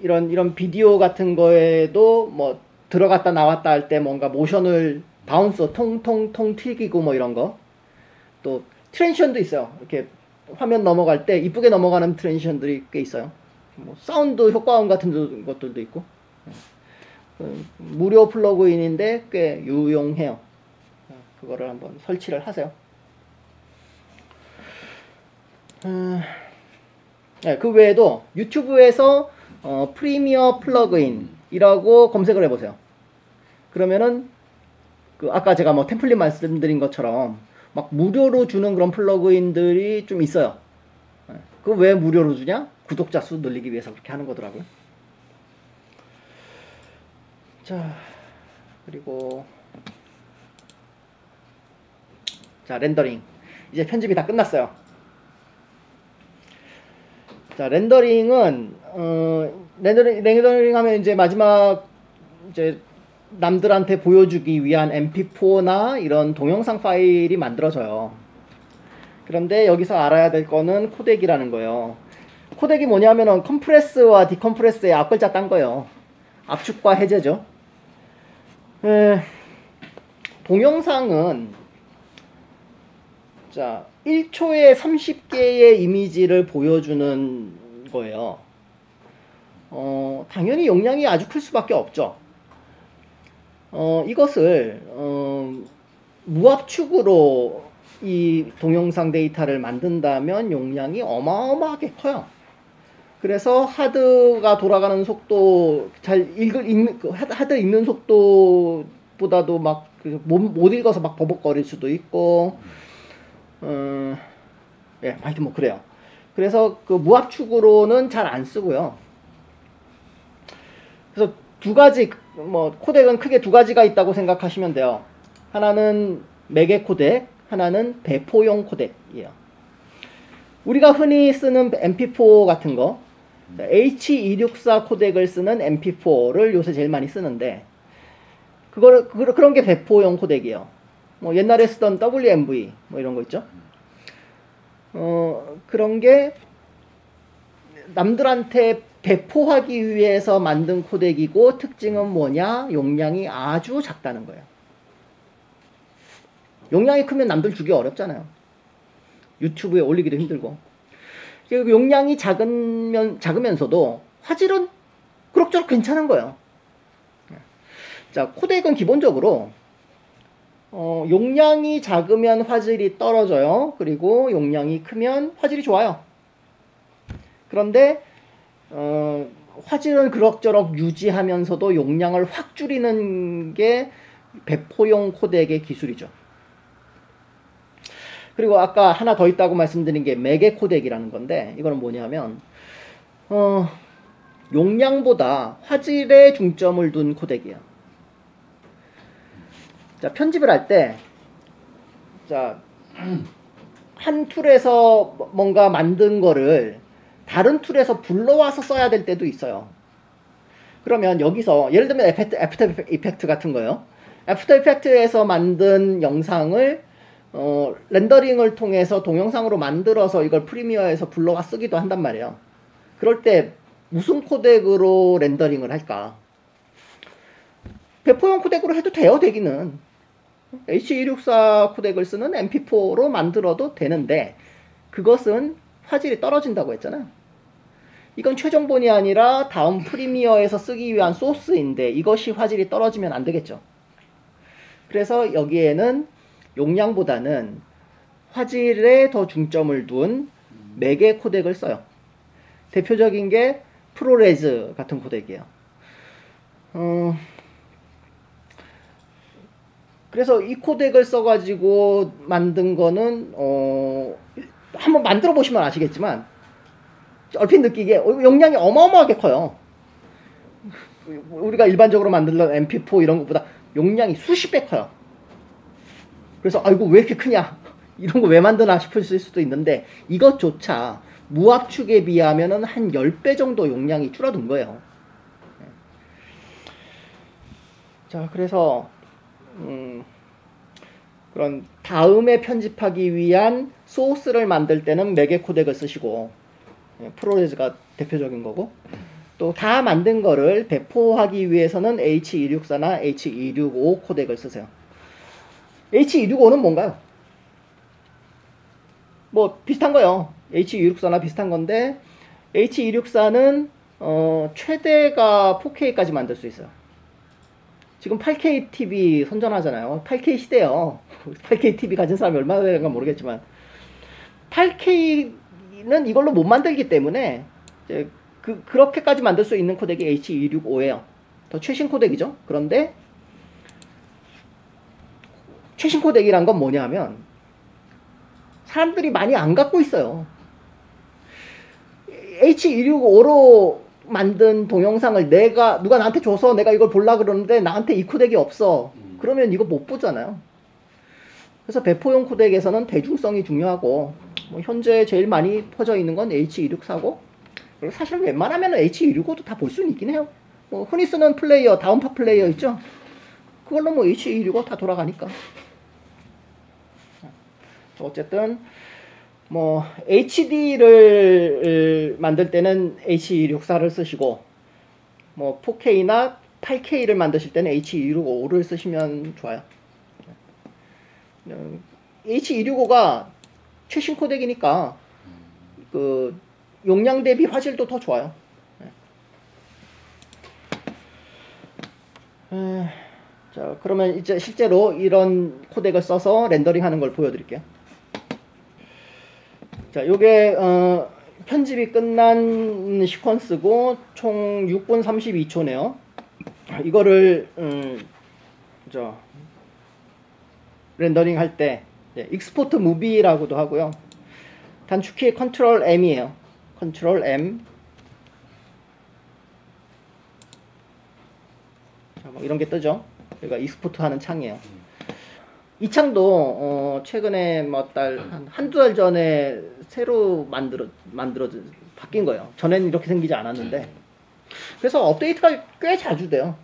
A: 이런 비디오 같은 거에도 뭐 들어갔다 나왔다 할 때 뭔가 모션을 바운스 통통통 튀기고 뭐 이런 거. 또 트랜지션도 있어요. 이렇게 화면 넘어갈 때 이쁘게 넘어가는 트랜지션들이 꽤 있어요. 뭐 사운드 효과음 같은 것들도 있고. 무료 플러그인인데 꽤 유용해요. 그거를 한번 설치를 하세요. 그 외에도 유튜브에서 프리미어 플러그인이라고 검색을 해보세요. 그러면은 그 아까 제가 뭐 템플릿 말씀드린 것처럼 막 무료로 주는 그런 플러그인들이 좀 있어요. 그 왜 무료로 주냐? 구독자 수 늘리기 위해서 그렇게 하는 거더라고요. 자, 그리고 자, 렌더링. 이제 편집이 다 끝났어요. 자, 렌더링은 렌더링 하면 이제 마지막 이제 남들한테 보여주기 위한 mp4나 이런 동영상 파일이 만들어져요. 그런데 여기서 알아야 될 거는 코덱이라는 거예요. 코덱이 뭐냐면은 컴프레스와 디컴프레스의 앞글자 딴 거예요. 압축과 해제죠. 동영상은 자, 1초에 30개의 이미지를 보여주는 거예요. 당연히 용량이 아주 클 수밖에 없죠. 이것을 무압축으로 이 동영상 데이터를 만든다면 용량이 어마어마하게 커요. 그래서 하드가 돌아가는 속도, 하드 읽는 속도보다도 막 못 읽어서 막 버벅거릴 수도 있고, 하여튼 뭐 그래요. 그래서 그 무압축으로는 잘 안 쓰고요. 그래서 두 가지, 뭐 코덱은 크게 두 가지가 있다고 생각하시면 돼요. 하나는 매개 코덱, 하나는 배포용 코덱이에요. 우리가 흔히 쓰는 MP4 같은 거, H264 코덱을 쓰는 MP4를 요새 제일 많이 쓰는데, 그런 게 배포용 코덱이에요. 뭐 옛날에 쓰던 WMV 뭐 이런 거 있죠. 그런 게 남들한테 배포하기 위해서 만든 코덱이고, 특징은 뭐냐? 용량이 아주 작다는 거예요. 용량이 크면 남들 주기 어렵잖아요. 유튜브에 올리기도 힘들고. 용량이 작으면서도 화질은 그럭저럭 괜찮은 거예요. 자, 코덱은 기본적으로 용량이 작으면 화질이 떨어져요. 그리고 용량이 크면 화질이 좋아요. 그런데 화질은 그럭저럭 유지하면서도 용량을 확 줄이는 게 배포용 코덱의 기술이죠. 그리고 아까 하나 더 있다고 말씀드린 게 매개 코덱이라는 건데, 이거는 뭐냐면 용량보다 화질에 중점을 둔 코덱이에요. 자, 편집을 할 때, 자, 한 툴에서 뭔가 만든 거를 다른 툴에서 불러와서 써야 될 때도 있어요. 그러면 여기서 예를 들면 애프터 이펙트 같은 거요. 애프터 이펙트에서 만든 영상을 렌더링을 통해서 동영상으로 만들어서 이걸 프리미어에서 불러와 쓰기도 한단 말이에요. 그럴 때 무슨 코덱으로 렌더링을 할까? 배포용 코덱으로 해도 돼요, 되기는. H264 코덱을 쓰는 MP4로 만들어도 되는데, 그것은 화질이 떨어진다고 했잖아요. 이건 최종본이 아니라 다음 프리미어에서 쓰기 위한 소스인데, 이것이 화질이 떨어지면 안 되겠죠. 그래서 여기에는 용량보다는 화질에 더 중점을 둔 매개 코덱을 써요. 대표적인 게 프로레즈 같은 코덱이에요. 그래서 이 코덱을 써가지고 만든 거는 한번 만들어 보시면 아시겠지만, 얼핏 느끼기에 용량이 어마어마하게 커요. 우리가 일반적으로 만들던 MP4 이런 것보다 용량이 수십 배 커요. 그래서 아이고 왜 이렇게 크냐, 이런 거 왜 만드나 싶을 수도 있는데, 이것조차 무압축에 비하면 한 10배 정도 용량이 줄어든 거예요. 자, 그래서 그런 다음에 편집하기 위한 소스를 만들 때는 매개 코덱을 쓰시고, 프로레즈가 대표적인 거고, 또 다 만든 거를 배포하기 위해서는 H264나 H265 코덱을 쓰세요. H265는 뭔가요? 뭐 비슷한 거요. H264나 비슷한 건데, H264는 최대가 4K까지 만들 수 있어요. 지금 8K TV 선전하잖아요. 8K 시대요. 8K TV 가진 사람이 얼마나 되는가 모르겠지만, 8K는 이걸로 못 만들기 때문에 이제 그렇게까지 만들 수 있는 코덱이 H265예요. 더 최신 코덱이죠. 그런데 최신 코덱이란 건 뭐냐면, 사람들이 많이 안 갖고 있어요. H265로 만든 동영상을 누가 나한테 줘서 내가 이걸 보려고 그러는데 나한테 이 코덱이 없어. 그러면 이거 못 보잖아요. 그래서 배포용 코덱에서는 대중성이 중요하고, 뭐 현재 제일 많이 퍼져 있는 건 H264고, 그리고 사실 웬만하면 H265도 다 볼 수는 있긴 해요. 뭐 흔히 쓰는 플레이어, 다운파 플레이어 있죠? 그걸로 뭐 H265 다 돌아가니까. 어쨌든 뭐 HD를 만들 때는 H264를 쓰시고, 뭐 4K나 8K를 만드실 때는 H265를 쓰시면 좋아요. H265가 최신 코덱이니까 그 용량 대비 화질도 더 좋아요. 자, 그러면 이제 실제로 이런 코덱을 써서 렌더링 하는 걸 보여드릴게요. 자, 요게 편집이 끝난 시퀀스고 총 6분 32초네요. 이거를 렌더링 할 때 익스포트 무비라고도 하고요. 단축키 컨트롤 M이에요. 컨트롤 M. 자, 뭐 이런 게 뜨죠. 여기가 익스포트 하는 창이에요. 이 창도 최근에 뭐 한두 달 전에 새로 바뀐 거예요. 전에는 이렇게 생기지 않았는데. 그래서 업데이트가 꽤 자주 돼요.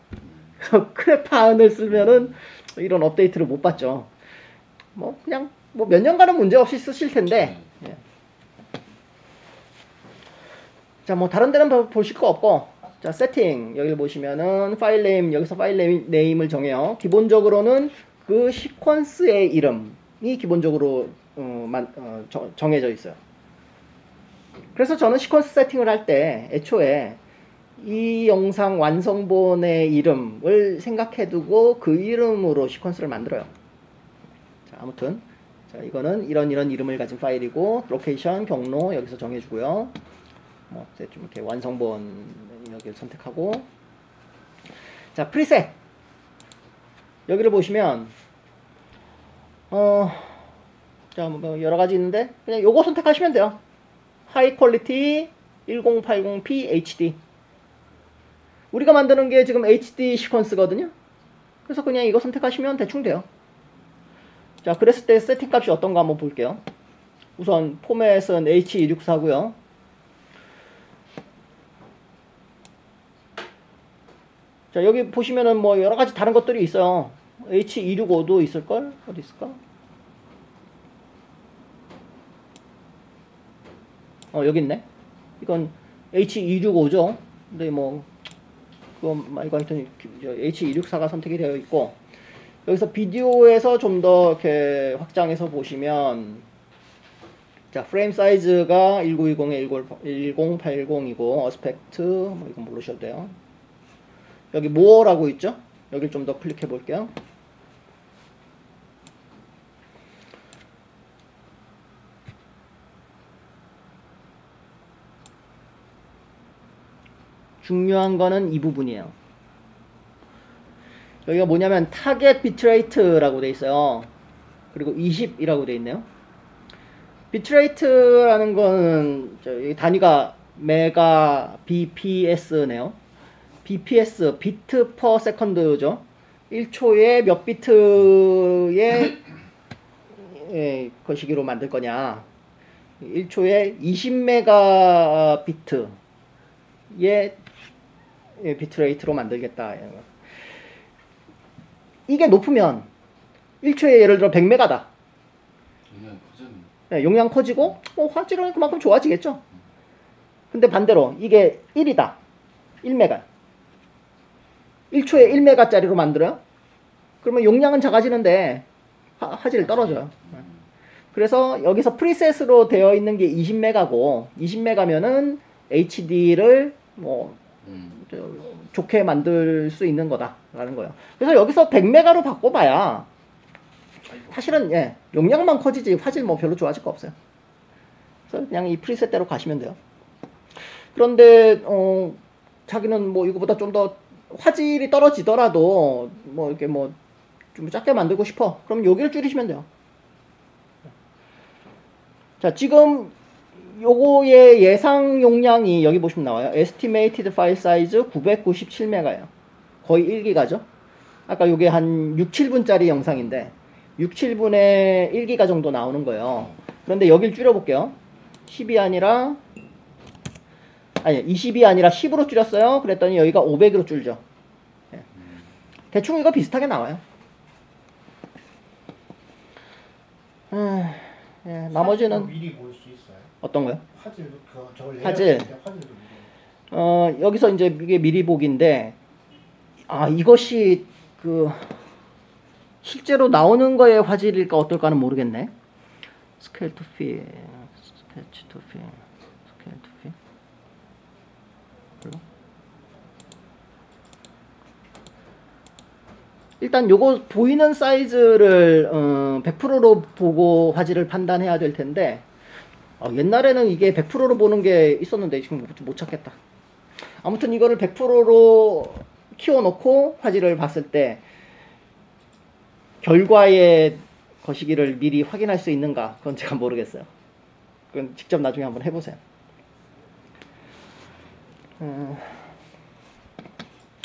A: 그래서 크레판을 쓰면은 이런 업데이트를 못 받죠. 뭐 그냥 뭐 몇 년간은 문제 없이 쓰실 텐데. 예. 자, 뭐 다른 데는 보실 거 없고, 자, 세팅 여기를 보시면은 파일 네임, 여기서 파일 네임을 정해요. 기본적으로는 그 시퀀스의 이름이 기본적으로 정해져 있어요. 그래서 저는 시퀀스 세팅을 할 때 애초에 이 영상 완성본의 이름을 생각해두고 그 이름으로 시퀀스를 만들어요. 자, 아무튼 자, 이거는 이런 이름을 가진 파일이고, 로케이션, 경로 여기서 정해주고요. 뭐 좀 이렇게 완성본 여기를 선택하고, 자, 프리셋 여기를 보시면 자, 뭐 여러 가지 있는데 그냥 요거 선택하시면 돼요. 하이 퀄리티 1080p HD. 우리가 만드는 게 지금 HD 시퀀스거든요. 그래서 그냥 이거 선택하시면 대충 돼요. 자, 그랬을 때 세팅 값이 어떤가 한번 볼게요. 우선 포맷은 H264고요. 자, 여기 보시면은 뭐 여러 가지 다른 것들이 있어요. H265도 있을걸? 어디 있을까? 여기 있네. 이건 H265죠. 근데 뭐 이거 하여튼 H264가 선택이 되어 있고, 여기서 비디오에서 좀 더 이렇게 확장해서 보시면, 자, 프레임 사이즈가 1920에 1080이고, 어스펙트 뭐 이건 모르셔도 돼요. 여기 모어라고 있죠? 여기를 좀 더 클릭해 볼게요. 중요한 거는 이 부분이에요. 여기가 뭐냐면 타겟 비트레이트라고 돼 있어요. 그리고 20이라고 돼 있네요. 비트레이트라는 거는 여기 단위가 메가 bps네요. bps 비트 퍼 세컨드죠. 1초에 몇 비트의 거시기로 만들 거냐. 1초에 20메가 비트의 비트레이트로 만들겠다. 이게 높으면 1초에 예를 들어 100메가다. 용량 커지고 화질은 그만큼 좋아지겠죠. 근데 반대로 이게 1이다. 1메가. 1초에 1메가짜리로 만들어요. 그러면 용량은 작아지는데 화질이 떨어져요. 그래서 여기서 프리셋으로 되어 있는 게 20메가고, 20메가면은 HD를 뭐 좋게 만들 수 있는 거다라는 거예요. 그래서 여기서 100메가로 바꿔봐야 사실은 용량만 커지지 화질 뭐 별로 좋아질 거 없어요. 그래서 그냥 이 프리셋대로 가시면 돼요. 그런데 자기는 뭐 이거보다 좀 더 화질이 떨어지더라도 뭐 이렇게 뭐 좀 작게 만들고 싶어. 그럼 여기를 줄이시면 돼요. 자, 지금 요거의 예상 용량이 여기 보시면 나와요. Estimated file size 997메가예요. 거의 1기가죠. 아까 요게 한 6, 7분짜리 영상인데 6, 7분에 1기가 정도 나오는 거예요. 그런데 여길 줄여볼게요. 10이 아니라 20이 아니라 10으로 줄였어요. 그랬더니 여기가 500으로 줄죠. 대충 이거 비슷하게 나와요. 나머지는
C: 미리 볼 수 있어요.
A: 어떤 거요?
C: 화질 저걸
A: 화질.
C: 화질도 미리.
A: 여기서 이제 이게 미리 보기인데, 이것이 실제로 나오는 거의 화질일까 어떨까는 모르겠네. 스케일 투 피, 스케치 투 피, 스케일 투 피. 일단 요거 보이는 사이즈를 100%로 보고 화질을 판단해야 될 텐데, 옛날에는 이게 100%로 보는 게 있었는데 지금 못 찾겠다. 아무튼 이거를 100%로 키워놓고 화질을 봤을 때 결과의 거시기를 미리 확인할 수 있는가, 그건 제가 모르겠어요. 그건 직접 나중에 한번 해보세요.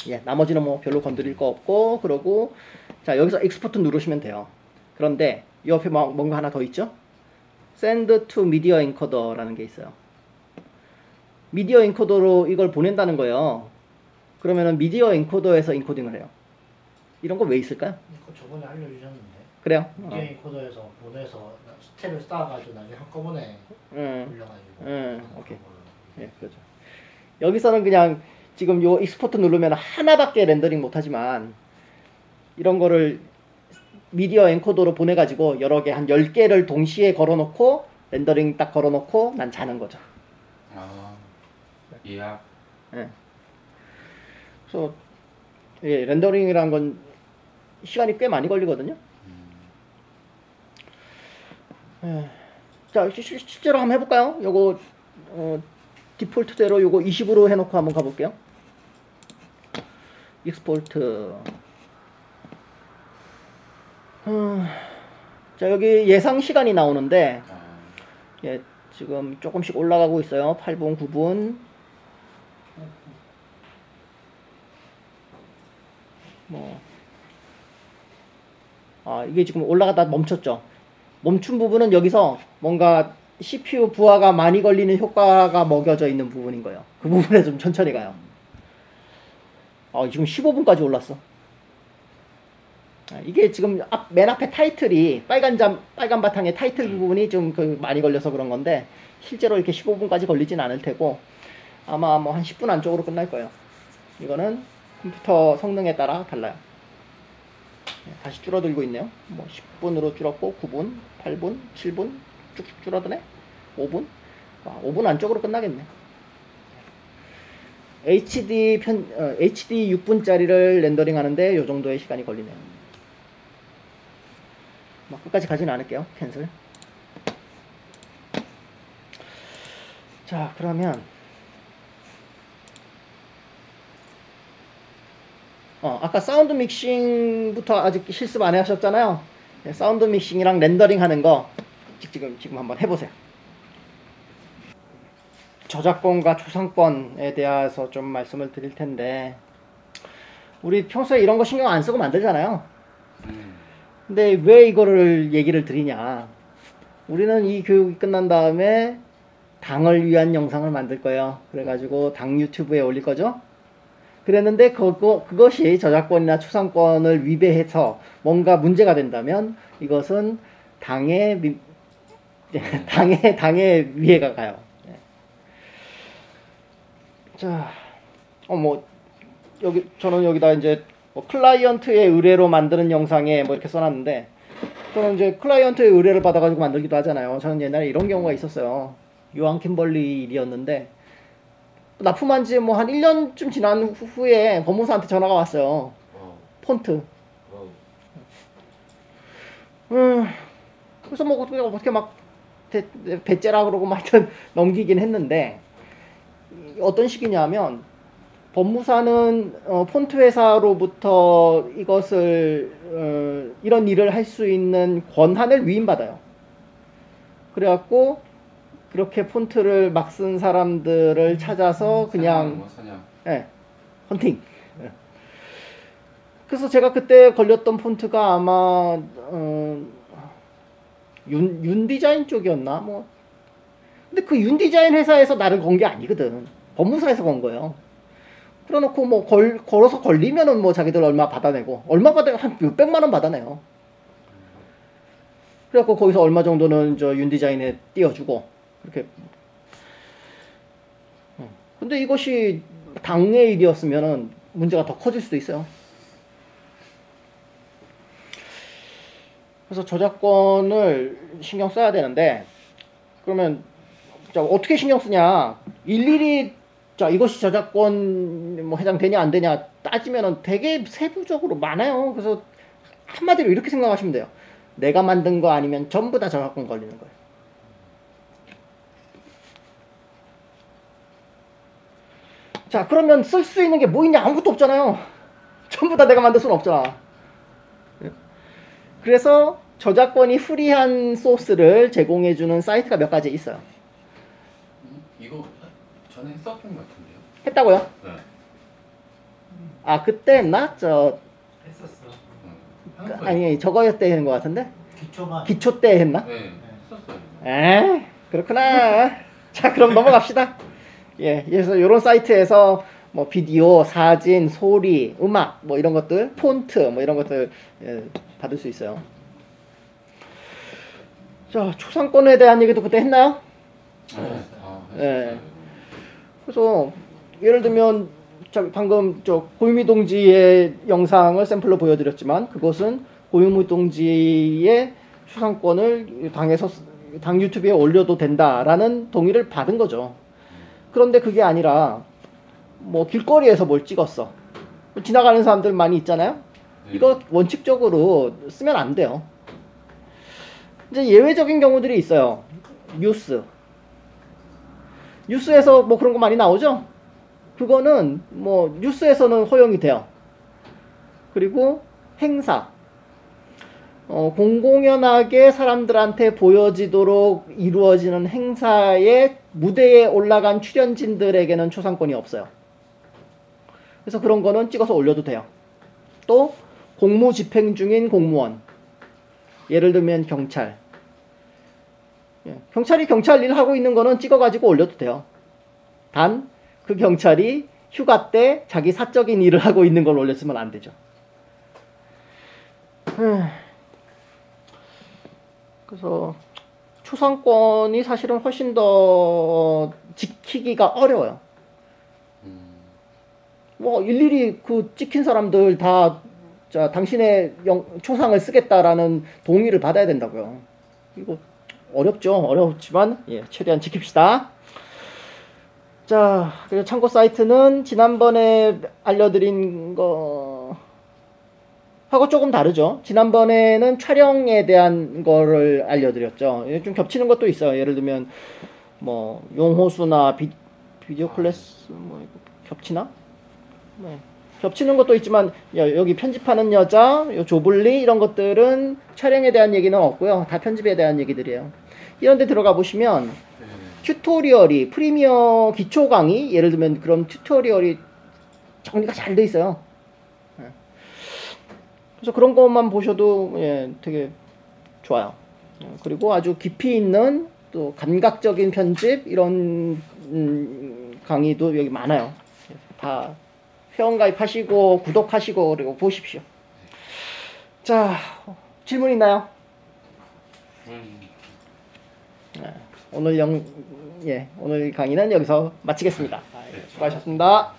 A: 예, 나머지는 뭐 별로 건드릴 거 없고 그러고 자 여기서 익스포트 누르시면 돼요. 그런데 이 옆에 뭔가 하나 더 있죠? Send to Media Encoder라는 게 있어요. 미디어 엔코더로 이걸 보낸다는 거예요. 그러면은 미디어 엔코더에서 인코딩을 해요. 이런 거 왜 있을까요?
C: 이거 저번에 알려주셨는데.
A: 그래요?
C: 미디어 인코더에서 보내서 스텝을 쌓아가지고 나중에 한꺼번에 올려가지고.
A: 오케이. 예, 그렇죠. 여기서는 그냥 지금 요 익스포트 누르면 하나밖에 렌더링 못하지만 이런 거를 미디어 엔코더로 보내가지고 여러 개 한 10개를 동시에 걸어놓고 렌더링 딱 걸어놓고 난 자는 거죠.
E: 아, 예약.
A: 예. 그래서 예, 렌더링이란 건 시간이 꽤 많이 걸리거든요. 예. 자, 실제로 한번 해볼까요? 요거 디폴트대로 요거 20으로 해놓고 한번 가볼게요. 익스포트. 자, 여기 예상 시간이 나오는데 예, 지금 조금씩 올라가고 있어요. 8분, 9분. 이게 지금 올라가다 멈췄죠. 멈춘 부분은 여기서 뭔가 CPU 부하가 많이 걸리는 효과가 먹여져 있는 부분인 거예요. 그 부분에 좀 천천히 가요. 지금 15분까지 올랐어. 이게 지금 맨 앞에 타이틀이 빨간 바탕의 타이틀 부분이 좀 많이 걸려서 그런 건데 실제로 이렇게 15분까지 걸리진 않을 테고 아마 뭐 한 10분 안쪽으로 끝날 거예요. 이거는 컴퓨터 성능에 따라 달라요. 다시 줄어들고 있네요. 뭐 10분으로 줄었고 9분, 8분, 7분 쭉쭉 줄어드네. 5분? 5분 안쪽으로 끝나겠네. HD 6분짜리를 렌더링 하는데 이 정도의 시간이 걸리네요. 끝까지 가지는 않을게요. 캔슬. 자, 그러면 아까 사운드 믹싱부터 아직 실습 안 하셨잖아요. 네, 사운드 믹싱이랑 렌더링 하는 거 지금 한번 해보세요. 저작권과 초상권에 대해서 좀 말씀을 드릴 텐데 우리 평소에 이런 거 신경 안 쓰고 만들잖아요. 근데 왜 이거를 얘기를 드리냐. 우리는 이 교육이 끝난 다음에 당을 위한 영상을 만들 거예요. 그래가지고 당 유튜브에 올릴 거죠. 그랬는데 그것이 저작권이나 초상권을 위배해서 뭔가 문제가 된다면 이것은 당의 위해가 가요. 자, 저는 여기다 이제 클라이언트의 의뢰로 만드는 영상에 이렇게 써놨는데 저는 이제 클라이언트의 의뢰를 받아가지고 만들기도 하잖아요. 저는 옛날에 이런 경우가 있었어요. 요한 킴벌리 일이었는데 납품한 지 한 1년쯤 지난 후에 법무사한테 전화가 왔어요. 폰트. 그래서 어떻게 막 배째라 그러고 막 넘기긴 했는데 어떤 식이냐면 법무사는 폰트 회사로부터 이것을 이런 일을 할 수 있는 권한을 위임받아요. 그래갖고 그렇게 폰트를 막 쓴 사람들을 찾아서 그냥 헌팅. 그래서 제가 그때 걸렸던 폰트가 아마 윤디자인 쪽이었나 근데 그 윤디자인 회사에서 나를 건 게 아니거든. 법무사에서 건 거예요. 그래놓고 걸어서 걸리면은 자기들 얼마 받아내고 한 몇백만 원 받아내요. 그래갖고 거기서 얼마 정도는 저 윤디자인에 띄워주고 그렇게. 근데 이것이 당의 일이었으면은 문제가 더 커질 수도 있어요. 그래서 저작권을 신경 써야 되는데 그러면 자, 어떻게 신경 쓰냐? 일일이 자, 이것이 저작권 해당되냐 안 되냐 따지면은 되게 세부적으로 많아요. 그래서 한마디로 이렇게 생각하시면 돼요. 내가 만든 거 아니면 전부 다 저작권 걸리는 거예요. 자, 그러면 쓸 수 있는 게 뭐 있냐? 아무것도 없잖아요. 전부 다 내가 만들 수는 없잖아. 그래서 저작권이 프리한 소스를 제공해주는 사이트가 몇 가지 있어요.
E: 이거 전에 했었던 것 같은데요?
A: 했다고요?
E: 네.
A: 아 그때 했나?
C: 했었어.
A: 아니 저거 때 했는 것 같은데
C: 기초만.
A: 기초 때 했나?
E: 네, 했었어요.
A: 에 그렇구나. 자 그럼 넘어갑시다. 예, 그래서 이런 사이트에서 뭐 비디오, 사진, 소리, 음악 뭐 이런 것들, 폰트 뭐 이런 것들 받을 수 있어요. 자 초상권에 대한 얘기도 그때 했나요? 예. 그래서 예를 들면 방금 저 고유미 동지의 영상을 샘플로 보여드렸지만 그것은 고유미 동지의 초상권을 당 유튜브에 올려도 된다라는 동의를 받은 거죠. 그런데 그게 아니라 뭐 길거리에서 뭘 찍었어. 지나가는 사람들 많이 있잖아요. 이거 원칙적으로 쓰면 안 돼요. 이제 예외적인 경우들이 있어요. 뉴스에서 뭐 그런 거 많이 나오죠. 그거는 뭐 뉴스에서는 허용이 돼요. 그리고 행사, 공공연하게 사람들한테 보여지도록 이루어지는 행사에 무대에 올라간 출연진들에게는 초상권이 없어요. 그래서 그런 거는 찍어서 올려도 돼요. 또 공무 집행 중인 공무원, 예를 들면 경찰, 경찰이 경찰 일 하고 있는 거는 찍어가지고 올려도 돼요. 단 그 경찰이 휴가 때 자기 사적인 일을 하고 있는 걸 올렸으면 안 되죠. 그래서 초상권이 사실은 훨씬 더 지키기가 어려워요. 뭐 일일이 그 찍힌 사람들 다 자, 당신의 초상을 쓰겠다라는 동의를 받아야 된다고요. 이거 어렵죠. 어렵지만 예, 최대한 지킵시다. 자, 그리고 참고 사이트는 지난번에 알려드린 거 하고 조금 다르죠. 지난번에는 촬영에 대한 거를 알려드렸죠. 좀 겹치는 것도 있어요. 예를 들면 뭐 용호수나 비디오 클래스 뭐 이거 겹치나? 네. 겹치는 것도 있지만 여기 편집하는 여자, 요 조블리 이런 것들은 촬영에 대한 얘기는 없고요. 다 편집에 대한 얘기들이에요. 이런 데 들어가 보시면 튜토리얼이 프리미어 기초 강의 예를 들면 그런 튜토리얼이 정리가 잘 돼 있어요. 그래서 그런 것만 보셔도 예, 되게 좋아요. 그리고 아주 깊이 있는 또 감각적인 편집 이런 강의도 여기 많아요. 다 회원가입하시고 구독하시고 그리고 보십시오. 자, 질문 있나요? 오늘 오늘 강의는 여기서 마치겠습니다. 수고하셨습니다.